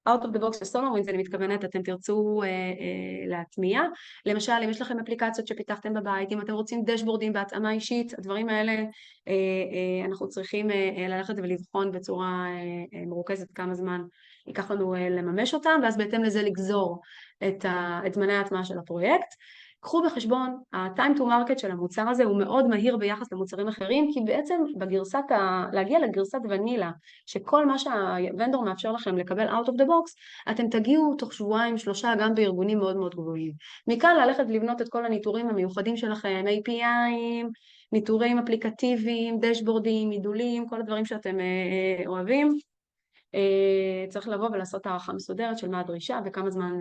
out of the box של SolarWinds, אני מתכוונת, אתם תרצו להטמיע, למשל אם יש לכם אפליקציות שפיתחתם בבית, אם אתם רוצים דשבורדים בהתאמה אישית, הדברים האלה אנחנו צריכים ללכת ולבחון בצורה מרוכזת כמה זמן ייקח לנו לממש אותם, ואז בהתאם לזה לגזור את זמני ההטמעה של הפרויקט. קחו בחשבון, ה-time to market של המוצר הזה הוא מאוד מהיר ביחס למוצרים אחרים, כי בעצם להגיע לגרסת ונילה, שכל מה שהוונדור מאפשר לכם לקבל out of the box, אתם תגיעו תוך שבועיים, 3 גם בארגונים מאוד מאוד גבוהים. מכאן ללכת לבנות את כל הניטורים המיוחדים שלכם, API'ים, ניטורים אפליקטיביים, דשבורדים, מידולים, כל הדברים שאתם אוהבים. צריך לבוא ולעשות הערכה מסודרת של מה הדרישה וכמה זמן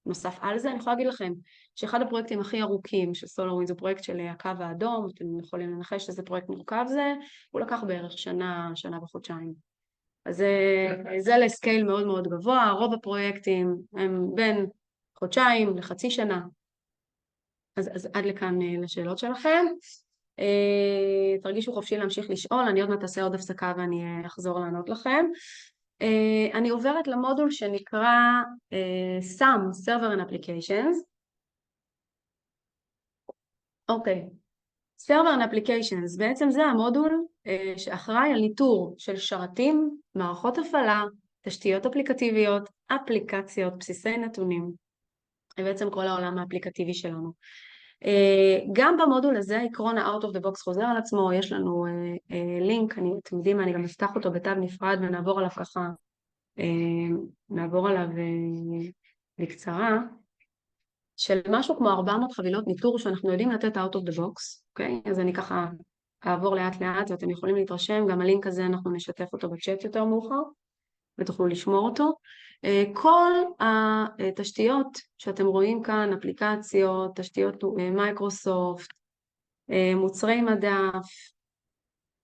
נוסף על זה. אני יכולה להגיד לכם שאחד הפרויקטים הכי ארוכים של SolarWinds הוא פרויקט של הקו האדום, אתם יכולים לנחש שזה פרויקט מורכב זה, הוא לקח בערך שנה וחודשיים. אז זה לסקייל מאוד מאוד גבוה, רוב הפרויקטים הם בין חודשיים לחצי שנה. אז עד לכאן לשאלות שלכם. תרגישו חופשי להמשיך לשאול, אני עוד מעט אעשה עוד הפסקה ואני אחזור לענות לכם. אני עוברת למודול שנקרא SAM, Server and Applications. אוקיי, Server and Applications, בעצם זה המודול שאחראי על ניטור של שרתים, מערכות הפעלה, תשתיות אפליקטיביות, אפליקציות, בסיסי נתונים, בעצם כל העולם האפליקטיבי שלנו. גם במודול הזה עקרון ה-out of the box חוזר על עצמו, יש לנו לינק, אתם יודעים, אני גם אפתח אותו בטאב נפרד ונעבור עליו ככה, נעבור עליו בקצרה, של משהו כמו 400 חבילות ניטור שאנחנו יודעים לתת out of the box, אוקיי? אז אני ככה אעבור לאט לאט ואתם יכולים להתרשם, גם הלינק הזה אנחנו נשתף אותו בצ'אט יותר מאוחר ותוכלו לשמור אותו. כל התשתיות שאתם רואים כאן, אפליקציות, תשתיות מייקרוסופט, מוצרי מדף,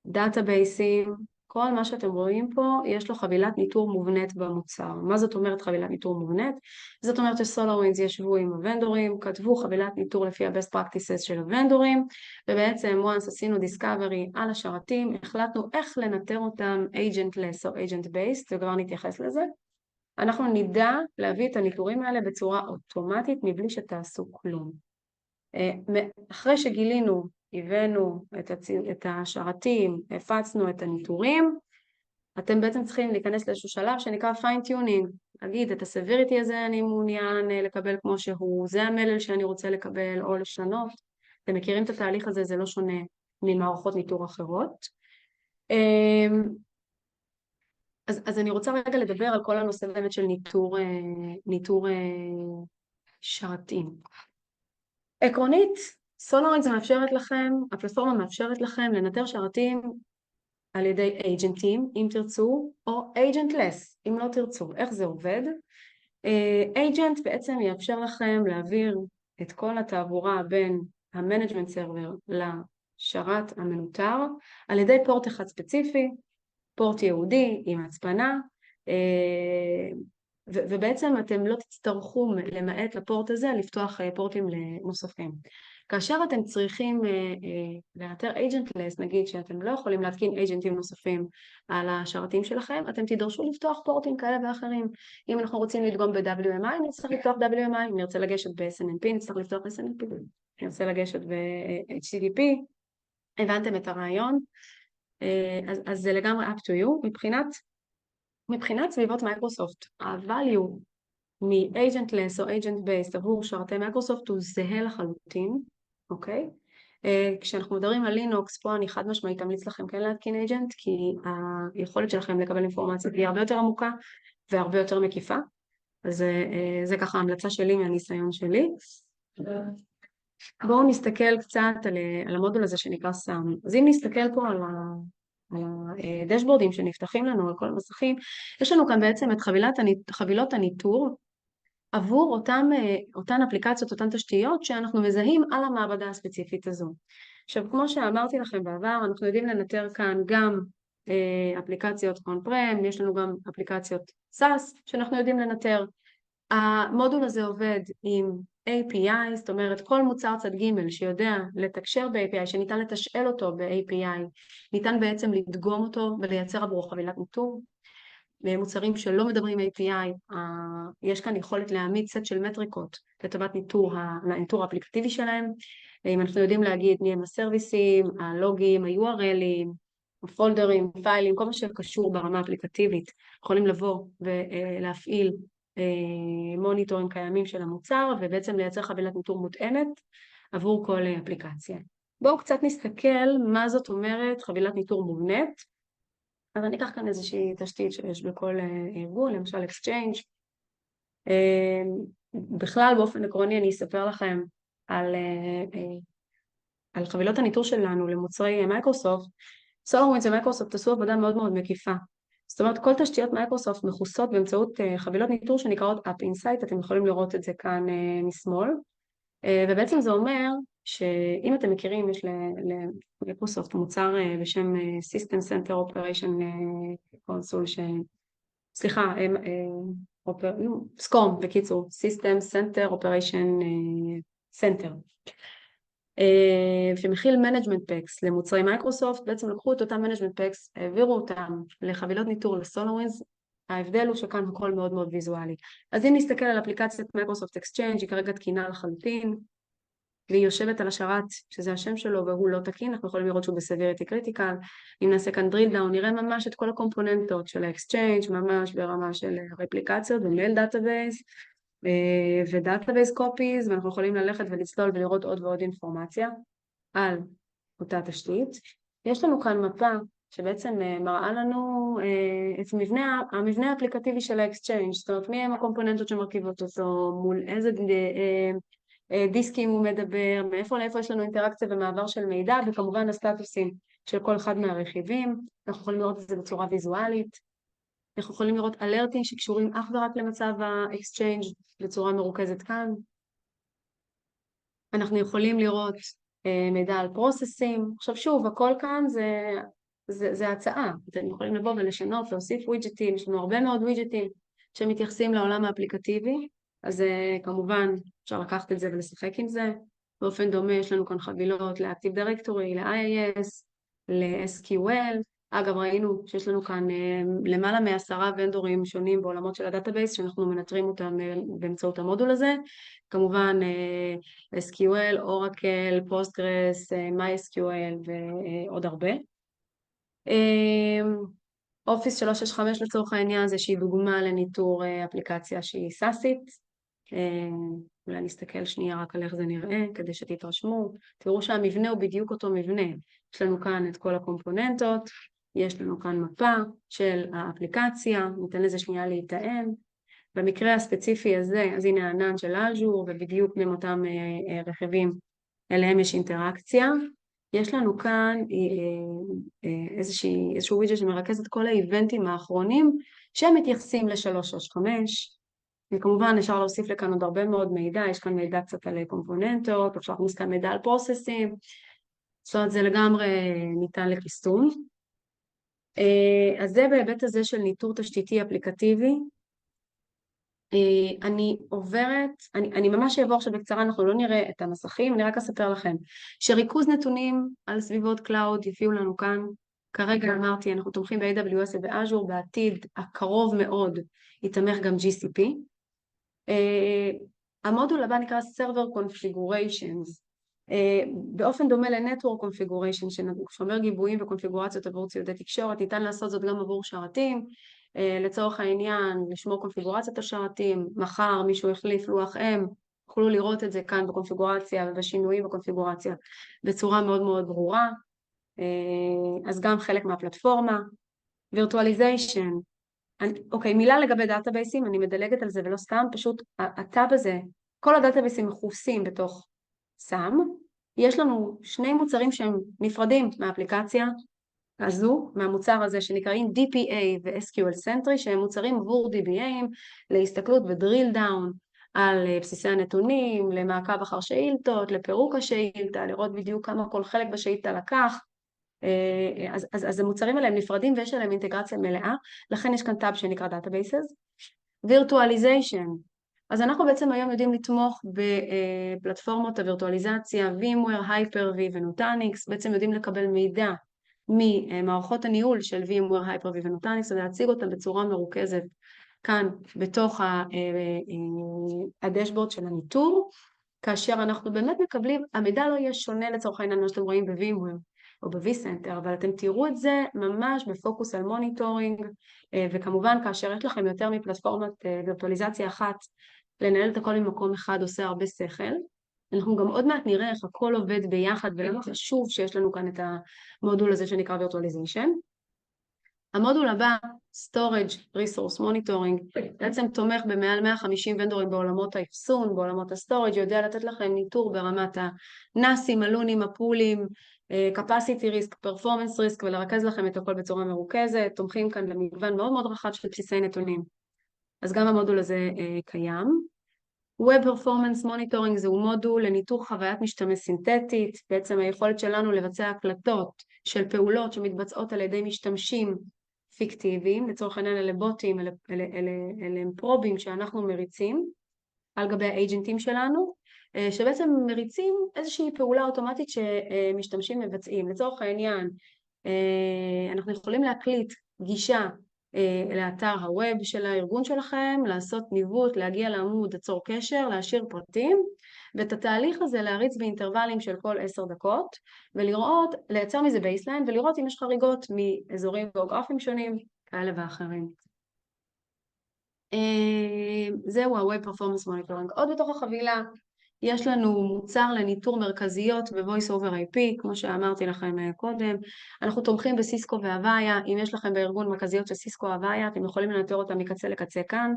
דאטאבייסים, כל מה שאתם רואים פה, יש לו חבילת ניטור מובנית במוצר. מה זאת אומרת חבילת ניטור מובנית? זאת אומרת שסולארווינדס ישבו עם הוונדורים, כתבו חבילת ניטור לפי ה-best practices של הוונדורים, ובעצם once עשינו discovery על השרתים, החלטנו איך לנטר אותם agentless או agent based, וכבר נתייחס לזה. אנחנו נדע להביא את הניטורים האלה בצורה אוטומטית מבלי שתעשו כלום. אחרי שגילינו, הבאנו את השרתים, הפצנו את הניטורים, אתם בעצם צריכים להיכנס לאיזשהו שלב שנקרא fine tuning, להגיד את ה-severity הזה אני מעוניין לקבל כמו שהוא, זה המלל שאני רוצה לקבל או לשנות. אתם מכירים את התהליך הזה, זה לא שונה ממערכות ניטור אחרות. אז אני רוצה רגע לדבר על כל הנושא באמת של ניטור שרתים. עקרונית, SolarWinds מאפשרת לכם, הפלטפורמה מאפשרת לכם לנטר שרתים על ידי אייג'נטים, אם תרצו, או אייג'נטלס, אם לא תרצו. איך זה עובד? אייג'נט בעצם יאפשר לכם להעביר את כל התעבורה בין המנג'מנט סרבר לשרת המנוטר, על ידי פורט אחד ספציפי, פורט יהודי עם הצפנה, ובעצם אתם לא תצטרכו למעט לפורט הזה לפתוח פורטים נוספים. כאשר אתם צריכים לאתר agentless, נגיד שאתם לא יכולים להתקין אייג'נטים נוספים על השרתים שלכם, אתם תדרשו לפתוח פורטים כאלה ואחרים. אם אנחנו רוצים לדגום ב-WMI, נצטרך לפתוח WMI, אם נרצה לגשת ב-SNMP, נצטרך לפתוח SNMP, אם נרצה לגשת ב-HTTP, הבנתם את הרעיון? אז זה לגמרי up to you. מבחינת סביבות מייקרוסופט, ה-value מ-agentless או agent-based עבור שרתי מייקרוסופט הוא זהה לחלוטין, אוקיי? כשאנחנו מדברים על לינוקס, פה אני חד משמעית אמליץ לכם כן להתקין agent, כי היכולת שלכם לקבל אינפורמציה היא הרבה יותר עמוקה והרבה יותר מקיפה, אז זה ככה ההמלצה שלי מהניסיון שלי. בואו נסתכל קצת על המודול הזה שנקרא SAM. אז אם נסתכל פה על הדשבורדים שנפתחים לנו, על כל המסכים, יש לנו כאן בעצם את חבילות הניטור עבור אותן אפליקציות, אותן תשתיות שאנחנו מזהים על המעבדה הספציפית הזו. עכשיו, כמו שאמרתי לכם בעבר, אנחנו יודעים לנטר כאן גם אפליקציות on-prem, יש לנו גם אפליקציות SaaS שאנחנו יודעים לנטר. המודול הזה עובד עם API, זאת אומרת כל מוצר צד ג' שיודע לתקשר ב-API, שניתן לתשאל אותו ב-API, ניתן בעצם לדגום אותו ולייצר עבורו חבילת ניטור. במוצרים שלא מדברים API, יש כאן יכולת להעמיד סט של מטריקות לטובת ניטור האפליקטיבי שלהם. אם אנחנו יודעים להגיד מי הם הסרוויסים, הלוגים, ה-URLים, הפולדרים, פיילים, כל מה שקשור ברמה האפליקטיבית, יכולים לבוא ולהפעיל מוניטורים קיימים של המוצר, ובעצם לייצר חבילת ניטור מותאמת עבור כל אפליקציה. בואו קצת נסתכל מה זאת אומרת חבילת ניטור מובנית. אז אני אקח כאן איזושהי תשתית שיש בכל ארגון, למשל Exchange. בכלל באופן עקרוני אני אספר לכם על חבילות הניטור שלנו למוצרי מייקרוסופט. SolarWinds ומייקרוסופט עשו עבודה מאוד מאוד מקיפה. זאת אומרת, כל תשתיות מייקרוסופט מכוסות באמצעות חבילות ניטור שנקראות App Insight, אתם יכולים לראות את זה כאן משמאל, ובעצם זה אומר שאם אתם מכירים, יש למייקרוסופט מוצר בשם System Center Operation Console, סליחה, SCOM בקיצור, System Center Operation Center, שמכיל Management Packs למוצרי מייקרוסופט. בעצם לקחו את אותם Management Packs, העבירו אותם לחבילות ניטור לסולארווינדס. ההבדל הוא שכאן הכל מאוד מאוד ויזואלי. אז אם נסתכל על אפליקציית מייקרוסופט אקסצ'יינג', היא כרגע תקינה לחלוטין, והיא יושבת על השרת שזה השם שלו והוא לא תקין, אנחנו יכולים לראות שהוא בסביריטי קריטיקל. אם נעשה כאן drill down, נראה ממש את כל הקומפוננטות של האקסצ'יינג', ממש ברמה של רפליקציות ומייל דאטאבייס ודאטאבייס קופיז, ואנחנו יכולים ללכת ולצלול ולראות עוד ועוד אינפורמציה על אותה תשתית. יש לנו כאן מפה שבעצם מראה לנו את המבנה האפליקטיבי של האקסצ'יינג', זאת אומרת מי הם הקומפוננטות שמרכיבות אותו, מול איזה דיסקים הוא מדבר, מאיפה לאיפה יש לנו אינטראקציה ומעבר של מידע, וכמובן הסטטוסים של כל אחד מהרכיבים. אנחנו יכולים לראות את זה בצורה ויזואלית. אנחנו יכולים לראות אלרטים שקשורים אך ורק למצב האקסצ'יינג' בצורה מרוכזת כאן. אנחנו יכולים לראות מידע על פרוססים. עכשיו שוב, הכל כאן זה הצעה. אתם יכולים לבוא ולשנות, להוסיף ווידג'טים, יש לנו הרבה מאוד ווידג'טים שמתייחסים לעולם האפליקטיבי, אז כמובן אפשר לקחת את זה ולשחק עם זה. באופן דומה יש לנו כאן חבילות ל-Active Directory, ל-IIS, ל-SQL. אגב, ראינו שיש לנו כאן למעלה מ10 ונדורים שונים בעולמות של הדאטאבייס, שאנחנו מנטרים אותם באמצעות המודול הזה. כמובן SQL, Oracle, Postgres, MySQL ועוד הרבה. Office 365 לצורך העניין זה שהיא דוגמה לניטור אפליקציה שהיא סאסית. אולי נסתכל שנייה רק על איך זה נראה כדי שתתרשמו. תראו שהמבנה הוא בדיוק אותו מבנה. יש לנו כאן את כל הקומפוננטות, יש לנו כאן מפה של האפליקציה, ניתן לזה שנייה להתאם. במקרה הספציפי הזה, אז הנה הענן של אז'ור, ובדיוק בין אותם רכיבים אליהם יש אינטראקציה. יש לנו כאן איזשהו ווידג'ט שמרכז את כל האיבנטים האחרונים שמתייחסים ל-365. וכמובן אפשר להוסיף לכאן עוד הרבה מאוד מידע, יש כאן מידע קצת על קומפוננטות, אפשר להכניס כאן מידע על פרוססים, זאת אומרת זה לגמרי ניתן לכיסטום. אז זה בהיבט הזה של ניטור תשתיתי אפליקטיבי. אני ממש אעבור עכשיו בקצרה, אנחנו לא נראה את המסכים, אני רק אספר לכם שריכוז נתונים על סביבות קלאוד יופיעו לנו כאן. כרגע אמרתי, אנחנו תומכים ב-AWS וב-Azure, בעתיד הקרוב מאוד יתמך גם GCP. המודול הבא נקרא Server Configurations, באופן דומה ל-Network Configuration ששומר גיבויים וקונפיגורציות עבור ציודי תקשורת, ניתן לעשות זאת גם עבור שרתים. לצורך העניין, לשמור קונפיגורציית השרתים, מחר מישהו החליף לוח M, תוכלו לראות את זה כאן בקונפיגורציה ובשינויים בקונפיגורציה בצורה מאוד מאוד ברורה. אז גם חלק מהפלטפורמה. Virtualization, אוקיי, מילה לגבי דאטאבייסים, אני מדלגת על זה ולא סתם, פשוט הטאב הזה, כל הדאטאבייסים מכוסים בתוך SAM, יש לנו שני מוצרים שהם נפרדים מהאפליקציה הזו, מהמוצר הזה שנקראים DPA ו-SQL Sentry, שהם מוצרים עבור DBAים, להסתכלות ודריל דאון על בסיסי הנתונים, למעקב אחר שאילתות, לפירוק השאילתה, לראות בדיוק כמה כל חלק בשאילתה לקח. אז המוצרים האלה הם נפרדים ויש עליהם אינטגרציה מלאה, לכן יש כאן טאב שנקרא Databases. Virtualization, אז אנחנו בעצם היום יודעים לתמוך בפלטפורמות הווירטואליזציה, VMware, Hyper-V ו-Nutanix, בעצם יודעים לקבל מידע ממערכות הניהול של VMware, Hyper-V ו-Nutanix, ולהציג אותם בצורה מרוכזת כאן בתוך הדשבורד של הניטור, כאשר אנחנו באמת מקבלים, המידע לא יהיה שונה לצורך העניין מה שאתם רואים ב-VMware. או ב-vCenter, אבל אתם תראו את זה ממש בפוקוס על מוניטורינג, וכמובן כאשר יש לכם יותר מפלטפורמת וירטואליזציה אחת, לנהל את הכל ממקום אחד עושה הרבה שכל. אנחנו גם עוד מעט נראה איך הכל עובד ביחד, ולמה חשוב שיש לנו כאן את המודול הזה שנקרא וירטואליזיישן. המודול הבא, Storage Resource Monitoring, בעצם תומך במעל 150 ונדורים בעולמות האחסון, בעולמות הסטורג', יודע לתת לכם ניטור ברמת הנאסים, הלונים, הפולים, capacity risk, performance risk, ולרכז לכם את הכל בצורה מרוכזת, תומכים כאן במגוון מאוד מאוד רחב של בסיסי נתונים. אז גם המודול הזה קיים. Web Performance Monitoring זהו מודול לניתור חוויית משתמש סינתטית, בעצם היכולת שלנו לבצע הקלטות של פעולות שמתבצעות על ידי משתמשים פיקטיביים, לצורך העניין אלה בוטים, אלה הם פרובים שאנחנו מריצים על גבי האג'נטים שלנו, שבעצם מריצים איזושהי פעולה אוטומטית שמשתמשים מבצעים. לצורך העניין, אנחנו יכולים להקליט גישה לאתר הווב של הארגון שלכם, לעשות ניווט, להגיע לעמוד, ליצור קשר, להשאיר פרטים, ואת התהליך הזה להריץ באינטרוולים של כל 10 דקות, ולראות, לייצר מזה בייסליין, ולראות אם יש חריגות מאזורים גיאוגרפיים שונים, כאלה ואחרים. זהו ה-Web Performance Monitoring. עוד בתוך החבילה, יש לנו מוצר לניטור מרכזיות ב-Voice over IP, כמו שאמרתי לכם קודם. אנחנו תומכים בסיסקו והוויה. אם יש לכם בארגון מרכזיות של סיסקו והוויה, אתם יכולים לנטר אותם מקצה לקצה כאן.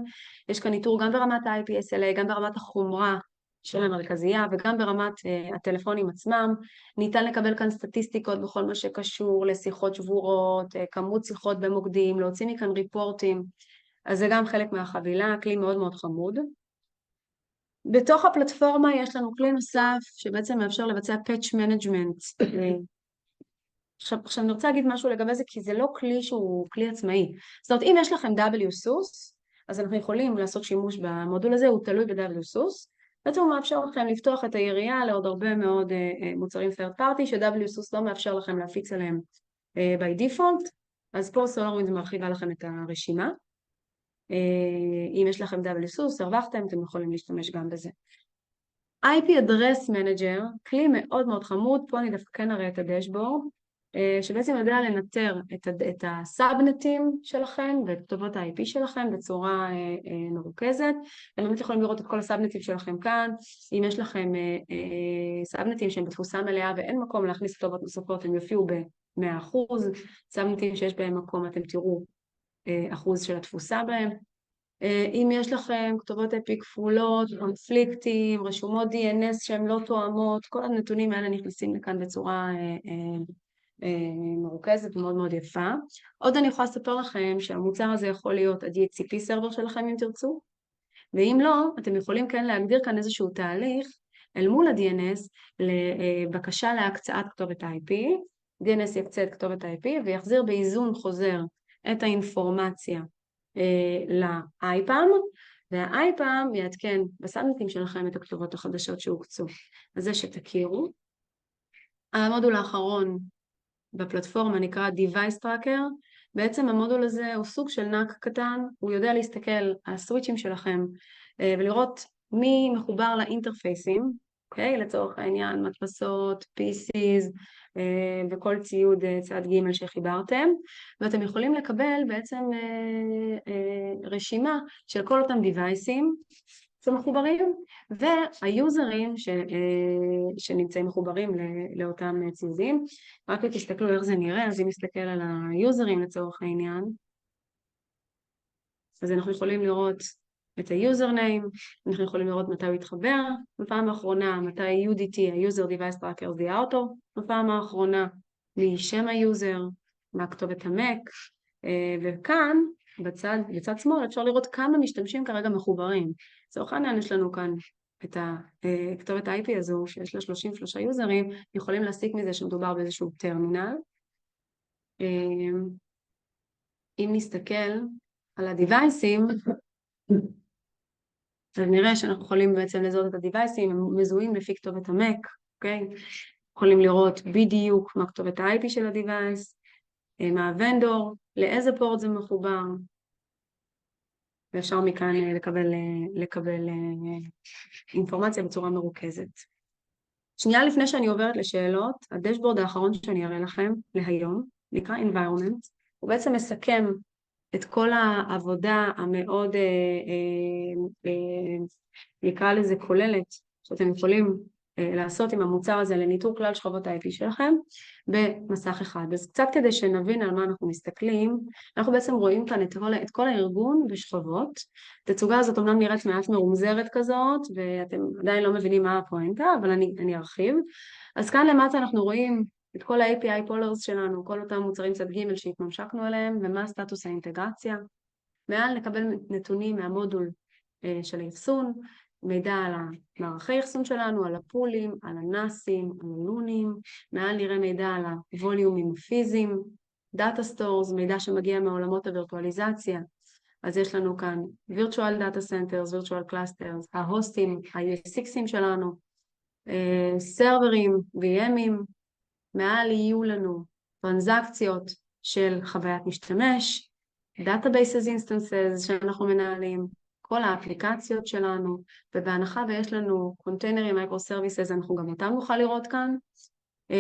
יש כאן ניטור גם ברמת ה-IP/SLA, גם ברמת החומרה של המרכזייה, וגם ברמת הטלפונים עצמם. ניתן לקבל כאן סטטיסטיקות בכל מה שקשור לשיחות שבורות, כמות שיחות במוקדים, להוציא מכאן ריפורטים. אז זה גם חלק מהחבילה, כלי מאוד מאוד חמוד. בתוך הפלטפורמה יש לנו כלי נוסף שבעצם מאפשר לבצע patch management. עכשיו אני רוצה להגיד משהו לגבי זה, כי זה לא כלי שהוא כלי עצמאי. זאת אומרת, אם יש לכם WSUS, אז אנחנו יכולים לעשות שימוש במודול הזה, הוא תלוי ב-WSUS. בעצם הוא מאפשר לכם לפתוח את היריעה לעוד הרבה מאוד מוצרים third party, ש-WSUS לא מאפשר לכם להפיץ עליהם by default, אז פה SolarWinds מרחיבה לכם את הרשימה. אם יש לכם WSUS, הרווחתם, אתם יכולים להשתמש גם בזה. IP Address Manager, כלי מאוד מאוד חמוד, פה אני דווקא כן אראה את הדשבורד, שבעצם יודע לנטר את הסאבנטים שלכם ואת כתובות ה-IP שלכם בצורה מרוכזת. אתם באמת יכולים לראות את כל הסאבנטים שלכם כאן. אם יש לכם סאבנטים שהם בתפוסה מלאה ואין מקום להכניס כתובות נוספות, הם יופיעו ב-100%. סאבנטים שיש בהם מקום, אתם תראו אחוז של התפוסה בהם. אם יש לכם כתובות IP כפולות, קונפליקטים, רשומות DNS שהן לא תואמות, כל הנתונים האלה נכנסים לכאן בצורה מרוכזת ומאוד מאוד יפה. עוד אני יכולה לספר לכם שהמוצר הזה יכול להיות ה-DHCP סרבר שלכם אם תרצו, ואם לא, אתם יכולים כן להגדיר כאן איזשהו תהליך אל מול ה-DNS לבקשה להקצאת כתובת ה-IP, DNS יקצה את כתובת ה-IP ויחזיר באיזון חוזר את האינפורמציה ל-IPAM, וה-IPAM יעדכן בסאבנטים שלכם את הכתובות החדשות שהוקצו. אז זה שתכירו. המודול האחרון בפלטפורמה נקרא Device Tracker. בעצם המודול הזה הוא סוג של נק קטן, הוא יודע להסתכל על הסוויצ'ים שלכם ולראות מי מחובר לאינטרפייסים, אוקיי? לצורך העניין מדפסות, PCs וכל ציוד צד ג' שחיברתם, ואתם יכולים לקבל בעצם רשימה של כל אותם דיווייסים שמחוברים, והיוזרים שנמצאים מחוברים לאותם ציודים. רק תסתכלו איך זה נראה, אז אם נסתכל על היוזרים לצורך העניין, אז אנחנו יכולים לראות את ה-username, אנחנו יכולים לראות מתי הוא התחבר, בפעם האחרונה מתי UDT, ה-user device tracker, זיהה אותו, בפעם האחרונה משם היוזר, מה כתובת המק, וכאן בצד שמאל אפשר לראות כמה משתמשים כרגע מחוברים. לצורך העניין יש לנו כאן את כתובת ה-IP הזו שיש לה 33 יוזרים, יכולים להסיק מזה שמדובר באיזשהו טרמינל. אם נסתכל על הדיווייסים, אז נראה שאנחנו יכולים בעצם לזהות את הדיווייסים, הם מזוהים לפי כתובת המק, אוקיי? יכולים לראות בדיוק מה כתובת ה-IP של הדיווייס, מה הוונדור, לאיזה פורט זה מחובר, ואפשר מכאן לקבל אינפורמציה בצורה מרוכזת. שנייה לפני שאני עוברת לשאלות, הדשבורד האחרון שאני אראה לכם להיום, נקרא environment, הוא בעצם מסכם את כל העבודה המאוד, נקרא לזה כוללת, שאתם יכולים לעשות עם המוצר הזה לניטור כלל שכבות ה-IP שלכם במסך אחד. אז קצת כדי שנבין על מה אנחנו מסתכלים, אנחנו בעצם רואים כאן את כל הארגון בשכבות. התצוגה הזאת אומנם נראית מעט מרומזרת כזאת, ואתם עדיין לא מבינים מה הפואנטה, אבל אני ארחיב. אז כאן למטה אנחנו רואים את כל ה-API Polars שלנו, כל אותם מוצרים צד ג' שהתממשקנו אליהם, ומה סטטוס האינטגרציה. מעל נקבל נתונים מהמודול של האחסון, מידע על המערכי אחסון שלנו, על הפולים, על הנאסים, על הלונים, מעל נראה מידע על הווליומים הפיזיים, דאטה סטורס, מידע שמגיע מעולמות הווירטואליזציה, אז יש לנו כאן virtual data centers, virtual clusters, ההוסטים, ה-ES6 שלנו, סרברים, VMים, מעל יהיו לנו טרנזקציות של חוויית משתמש, databases instances שאנחנו מנהלים, כל האפליקציות שלנו, ובהנחה ויש לנו קונטיינרים, מייקרו סרוויסס, אנחנו גם אותם נוכל לראות כאן.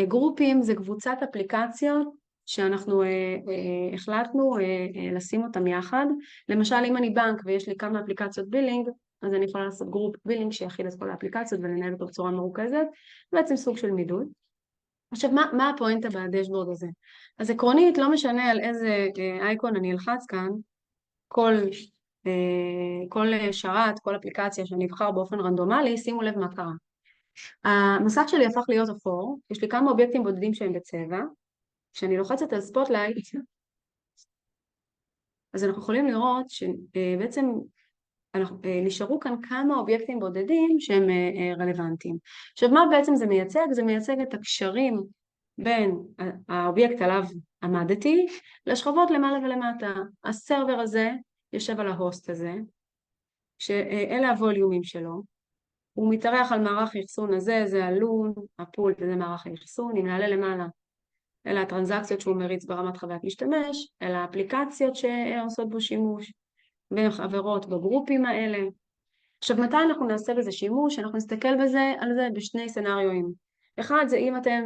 גרופים זה קבוצת אפליקציות שאנחנו החלטנו לשים אותם יחד. למשל, אם אני בנק ויש לי כמה אפליקציות בילינג, אז אני יכולה לעשות גרופ בילינג שיכיל את כל האפליקציות ולנהל אותו בצורה מרוכזת, בעצם סוג של מידוד. עכשיו, מה הפואנטה בדשבורד הזה? אז עקרונית, לא משנה על איזה אייקון אני אלחץ כאן, כל שרת, כל אפליקציה שאני אבחר באופן רנדומלי, שימו לב מה קרה. המסך שלי הפך להיות אפור, יש לי כמה אובייקטים בודדים שהם בצבע, כשאני לוחצת על ספוטלייט, אז אנחנו יכולים לראות שבעצם נשארו כאן כמה אובייקטים בודדים שהם רלוונטיים. עכשיו, מה בעצם זה מייצג? זה מייצג את הקשרים בין האובייקט עליו עמדתי לשכבות למעלה ולמטה. הסרבר הזה יושב על ההוסט הזה, שאלה הווליומים שלו, הוא מתארח על מערך האחסון הזה, זה הלון, הפול, וזה מערך האחסון. אם נעלה למעלה, אלה הטרנזקציות שהוא מריץ ברמת חוויית משתמש, אלה האפליקציות שעושות בו שימוש, וחברות בגרופים האלה. עכשיו, מתי אנחנו נעשה בזה שימוש? אנחנו נסתכל על זה בשני סנריואים. אחד זה אם אתם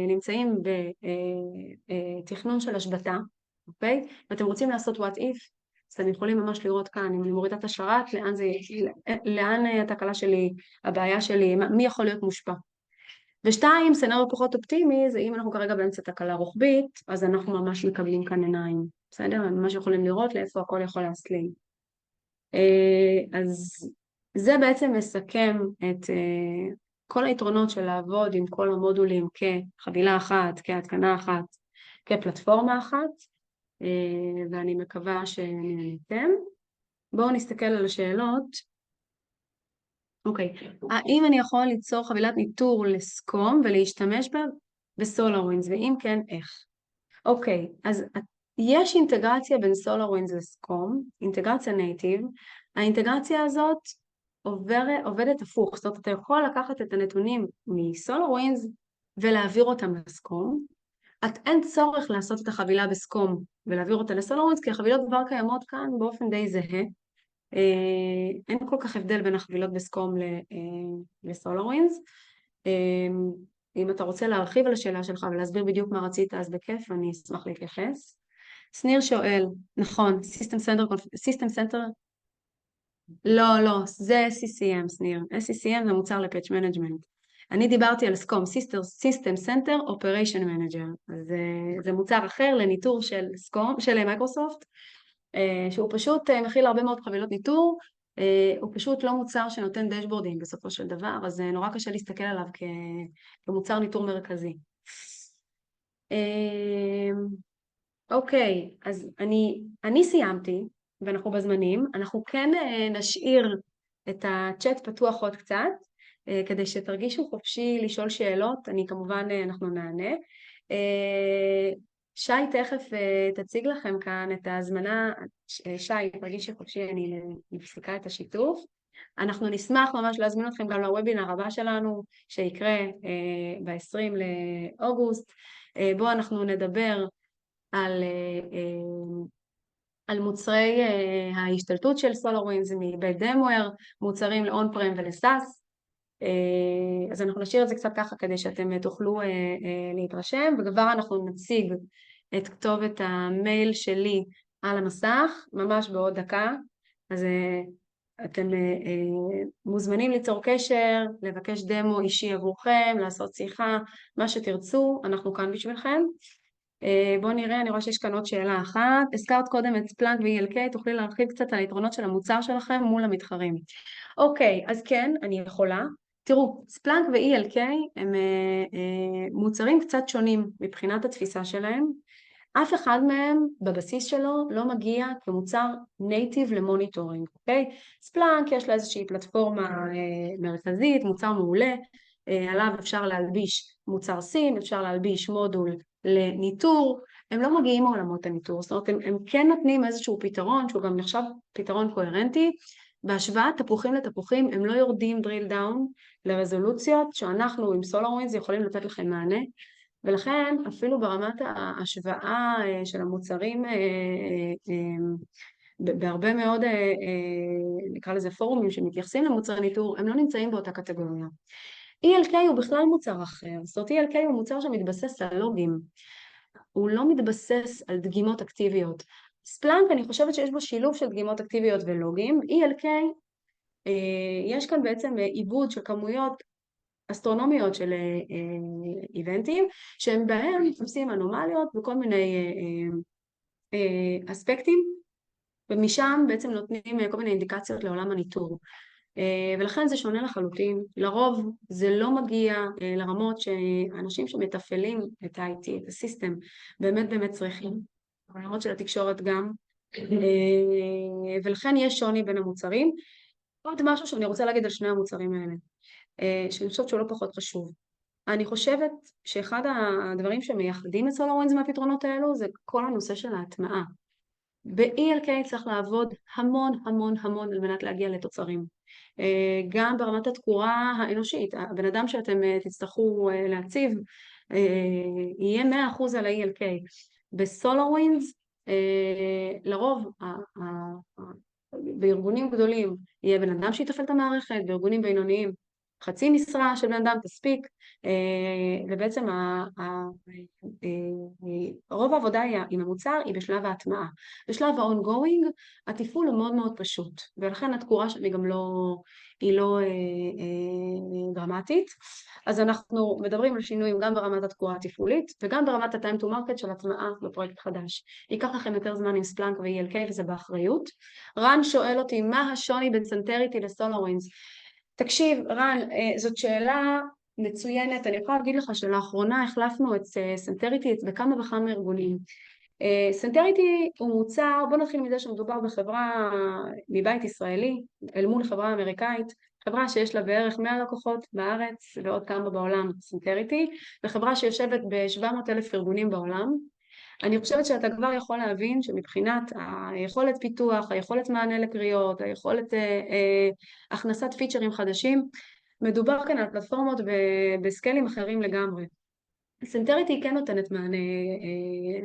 נמצאים בתכנון של השבטה, אוקיי? ואתם רוצים לעשות what if, אז אתם יכולים ממש לראות כאן, אם אני מורידה את השרת, לאן התקלה שלי, הבעיה שלי, מי יכול להיות מושפע. ושתיים, סנריו פחות אופטימי, זה אם אנחנו כרגע באמצע תקלה רוחבית, אז אנחנו ממש מקבלים כאן עיניים, בסדר? הם ממש יכולים לראות לאיפה הכל יכול להסליל. אז זה בעצם מסכם את כל היתרונות של לעבוד עם כל המודולים כחבילה אחת, כהתקנה אחת, כפלטפורמה אחת, ואני מקווה שנהנתם. בואו נסתכל על השאלות. אוקיי, האם אני יכול ליצור חבילת ניטור לסקום ולהשתמש בה בסולארווינדס, ואם כן, איך? אוקיי, אז יש אינטגרציה בין סולארווינדס לסקום, אינטגרציה נייטיב. האינטגרציה הזאת עובדת הפוך, זאת אומרת, אתה יכול לקחת את הנתונים מסולארווינדס ולהעביר אותם לסקום. אין צורך לעשות את החבילה בסקום ולהעביר אותה לסולארווינדס, כי החבילות כבר קיימות כאן באופן די זהה. אין כל כך הבדל בין החבילות בסקום לסולארווינדס. אם אתה רוצה להרחיב על השאלה שלך ולהסביר בדיוק מה רצית, אז בכיף, אני אשמח להתייחס. שניר שואל, נכון, System Center, לא, זה SCCM, שניר. SCCM זה מוצר לפאץ' מנג'מנט. אני דיברתי על סקום, System Center Operation Manager. אז זה מוצר אחר לניטור של מייקרוסופט, שהוא פשוט מכיל הרבה מאוד חבילות ניטור, הוא פשוט לא מוצר שנותן דשבורדים בסופו של דבר, אז נורא קשה להסתכל עליו כמוצר ניטור מרכזי. אוקיי, אז אני סיימתי, ואנחנו בזמנים, אנחנו כן נשאיר את הצ'אט פתוח עוד קצת, כדי שתרגישו חופשי לשאול שאלות, אנחנו נענה. שי תכף תציג לכם כאן את ההזמנה, שי, תרגישי חופשי, אני מפסיקה את השיתוף. אנחנו נשמח ממש להזמין אתכם גם לוובינר הבא שלנו, שיקרה ב-20 לאוגוסט, בו אנחנו נדבר על מוצרי ההשתלטות של SolarWinds מבית דמוור, מוצרים לאון פרם ולסאס, אז אנחנו נשאיר את זה קצת ככה כדי שאתם תוכלו להתרשם, וכבר אנחנו נציג את כתובת המייל שלי על המסך, ממש בעוד דקה, אז אתם מוזמנים ליצור קשר, לבקש דמו אישי עבורכם, לעשות שיחה, מה שתרצו, אנחנו כאן בשבילכם. בואו נראה, אני רואה שיש כאן עוד שאלה אחת. הזכרת קודם את ספלנק ו-ELK, תוכלי להרחיב קצת על היתרונות של המוצר שלכם מול המתחרים. אוקיי, אז כן, אני יכולה. תראו, ספלנק ו-ELK הם מוצרים קצת שונים מבחינת התפיסה שלהם. אף אחד מהם בבסיס שלו לא מגיע כמוצר נייטיב למוניטורינג, אוקיי? ספלנק יש לה איזושהי פלטפורמה מרכזית, מוצר מעולה, עליו אפשר להלביש מוצר סין, אפשר להלביש מודול לניטור, הם לא מגיעים מעולמות הניטור, זאת אומרת הם כן נותנים איזשהו פתרון שהוא גם נחשב פתרון קוהרנטי, בהשוואת תפוחים לתפוחים הם לא יורדים drill down לרזולוציות שאנחנו עם SolarWinds יכולים לתת לכם מענה, ולכן אפילו ברמת ההשוואה של המוצרים בהרבה מאוד נקרא לזה פורומים שמתייחסים למוצרי ניטור הם לא נמצאים באותה קטגוריה. ELK הוא בכלל מוצר אחר, זאת אומרת ELK הוא מוצר שמתבסס על לוגים, הוא לא מתבסס על דגימות אקטיביות. ספלנק אני חושבת שיש בו שילוב של דגימות אקטיביות ולוגים, ELK יש כאן בעצם עיבוד של כמויות אסטרונומיות של איבנטים, שהם בהם עושים אנומליות בכל מיני אספקטים, ומשם בעצם נותנים כל מיני אינדיקציות לעולם הניטור. ולכן זה שונה לחלוטין, לרוב זה לא מגיע לרמות שאנשים שמתפעלים את ה-IT, את הסיסטם, באמת צריכים, ברמות של התקשורת גם, ולכן יש שוני בין המוצרים. עוד משהו שאני רוצה להגיד על שני המוצרים האלה, שאני חושבת שהוא לא פחות חשוב. אני חושבת שאחד הדברים שמייחדים את SolarWinds מהפתרונות האלו זה כל הנושא של ההטמעה. ב-ELK צריך לעבוד המון על מנת להגיע לתוצרים. גם ברמת התקורה האנושית, הבן אדם שאתם תצטרכו להציב יהיה 100% על ה-ELK. ב-SolarWinds לרוב בארגונים גדולים יהיה בן אדם שיתפעל את המערכת, בארגונים בינוניים חצי משרה של בן אדם תספיק, ובעצם רוב העבודה עם המוצר היא בשלב ההטמעה. בשלב ה-ongoing התפעול הוא מאוד פשוט, ולכן התקורה שם היא לא דרמטית. אז אנחנו מדברים על שינויים גם ברמת התקורה התפעולית, וגם ברמת ה-time to market של הטמעה בפרויקט חדש. ייקח לכם יותר זמן עם ספלנק ו-ELK וזה באחריות. רן שואל אותי מה השוני בין סנטריטי לסולרווינדס. תקשיב, רן, זאת שאלה מצוינת. אני יכולה להגיד לך שלאחרונה החלפנו את סנטריטי בכמה וכמה ארגונים. סנטריטי הוא מוצר, בוא נתחיל מזה שמדובר בחברה מבית ישראלי, אל מול חברה אמריקאית, חברה שיש לה בערך 100 לקוחות בארץ ועוד כמה בעולם, סנטריטי, וחברה שיושבת ב-700,000 ארגונים בעולם. אני חושבת שאתה כבר יכול להבין שמבחינת היכולת פיתוח, היכולת מענה לקריאות, היכולת הכנסת פיצ'רים חדשים, מדובר כאן על פלטפורמות בסקלים אחרים לגמרי. סנטריטי כן נותנת מענה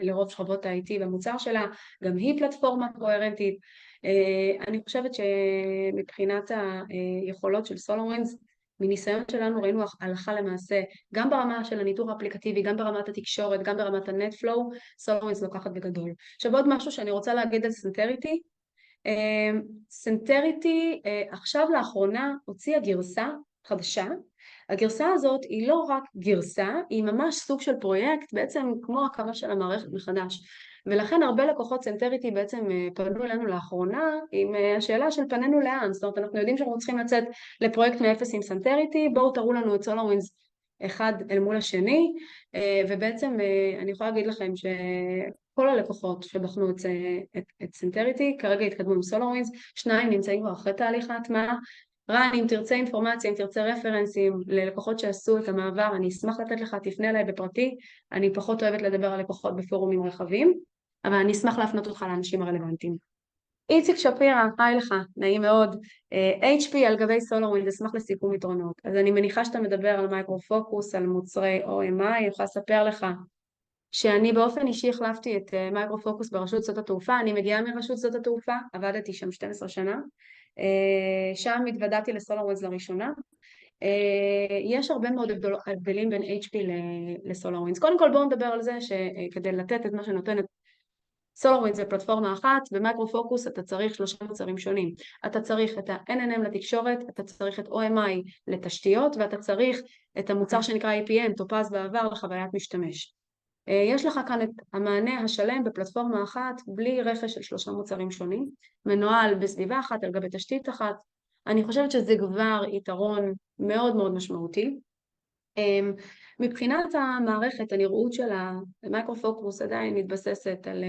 לרוב שכבות ה-IT במוצר שלה, גם היא פלטפורמה קוהרנטית. אני חושבת שמבחינת היכולות של SolarWinds, מניסיון שלנו ראינו הלכה למעשה, גם ברמה של הניתור האפליקטיבי, גם ברמת התקשורת, גם ברמת ה-NetFlow, SolarWinds לוקחת בגדול. עכשיו עוד משהו שאני רוצה להגיד על סנטריטי, סנטריטי עכשיו לאחרונה הוציאה גרסה חדשה, הגרסה הזאת היא לא רק גרסה, היא ממש סוג של פרויקט, בעצם כמו הקמה של המערכת מחדש. ולכן הרבה לקוחות סנטריטי בעצם פנו אלינו לאחרונה עם השאלה של פנינו לאן, זאת אומרת אנחנו יודעים שאנחנו צריכים לצאת לפרויקט מאפס עם סנטריטי, בואו תראו לנו את SolarWinds אחד אל מול השני, ובעצם אני יכולה להגיד לכם שכל הלקוחות שבחנו את סנטריטי כרגע התקדמו עם SolarWinds, שניים נמצאים כבר אחרי תהליך ההטמעה. רן, אם תרצה אינפורמציה, אם תרצה רפרנסים ללקוחות שעשו את המעבר, אני אשמח לתת לך, תפנה אליי בפרטי, אני פחות אוהבת לדבר על לקוחות בפורומים רחבים, אבל אני אשמח להפנות אותך לאנשים הרלוונטיים. איציק שפירא, היי לך, נעים מאוד. HP על גבי SolarWinds, אשמח לסיכום יתרונות. אז אני מניחה שאתה מדבר על מייקרו פוקוס, על מוצרי OMI, אני יכולה לספר לך שאני באופן אישי החלפתי את מייקרו פוקוס ברשות שדות התעופה, אני מגיעה מרשות שדות התעופה, עבדתי שם 12 שנה, שם התוודעתי לסולרווינדס לראשונה, יש הרבה מאוד הבדלים בין HP לסולארווינדס. קודם כל בואו נדבר על זה שכדי לתת את מה שנותנת סולארווינדס זה פלטפורמה אחת, במיקרו פוקוס אתה צריך 3 מוצרים שונים. אתה צריך את ה-NNM לתקשורת, אתה צריך את OMI לתשתיות, ואתה צריך את המוצר שנקרא APM, טופז בעבר, לחוויית משתמש. יש לך כאן את המענה השלם בפלטפורמה אחת, בלי רכש של 3 מוצרים שונים, מנוהל בסביבה אחת על גבי תשתית אחת. אני חושבת שזה כבר יתרון מאוד מאוד משמעותי. מבחינת המערכת, הנראות של המיקרו פוקוס עדיין מתבססת על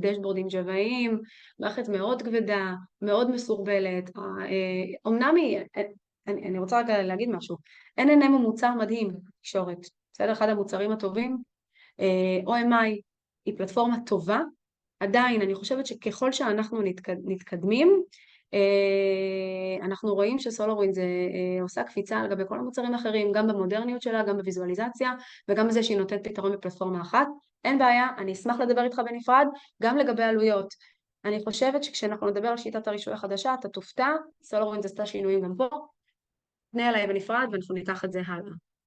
דשבורדים ג'וואיים, מערכת מאוד כבדה, מאוד מסורבלת. אמנם אני רוצה רגע להגיד משהו, NNM הוא מוצר מדהים בתקשורת, בסדר? אחד המוצרים הטובים. OMI היא פלטפורמה טובה, עדיין אני חושבת שככל שאנחנו נתקדמים, אנחנו רואים שסולארווינדס עושה קפיצה על גבי כל המוצרים האחרים, גם במודרניות שלה, גם בוויזואליזציה, וגם בזה שהיא נותנת פתרון בפלטפורמה אחת. אין בעיה, אני אשמח לדבר איתך בנפרד, גם לגבי עלויות. אני חושבת שכשאנחנו נדבר על שיטת הרישוי החדשה, אתה תופתע, סולארווינדס עשתה שינויים גם פה, פנה אליי בנפרד ואנחנו ניקח את זה הלאה.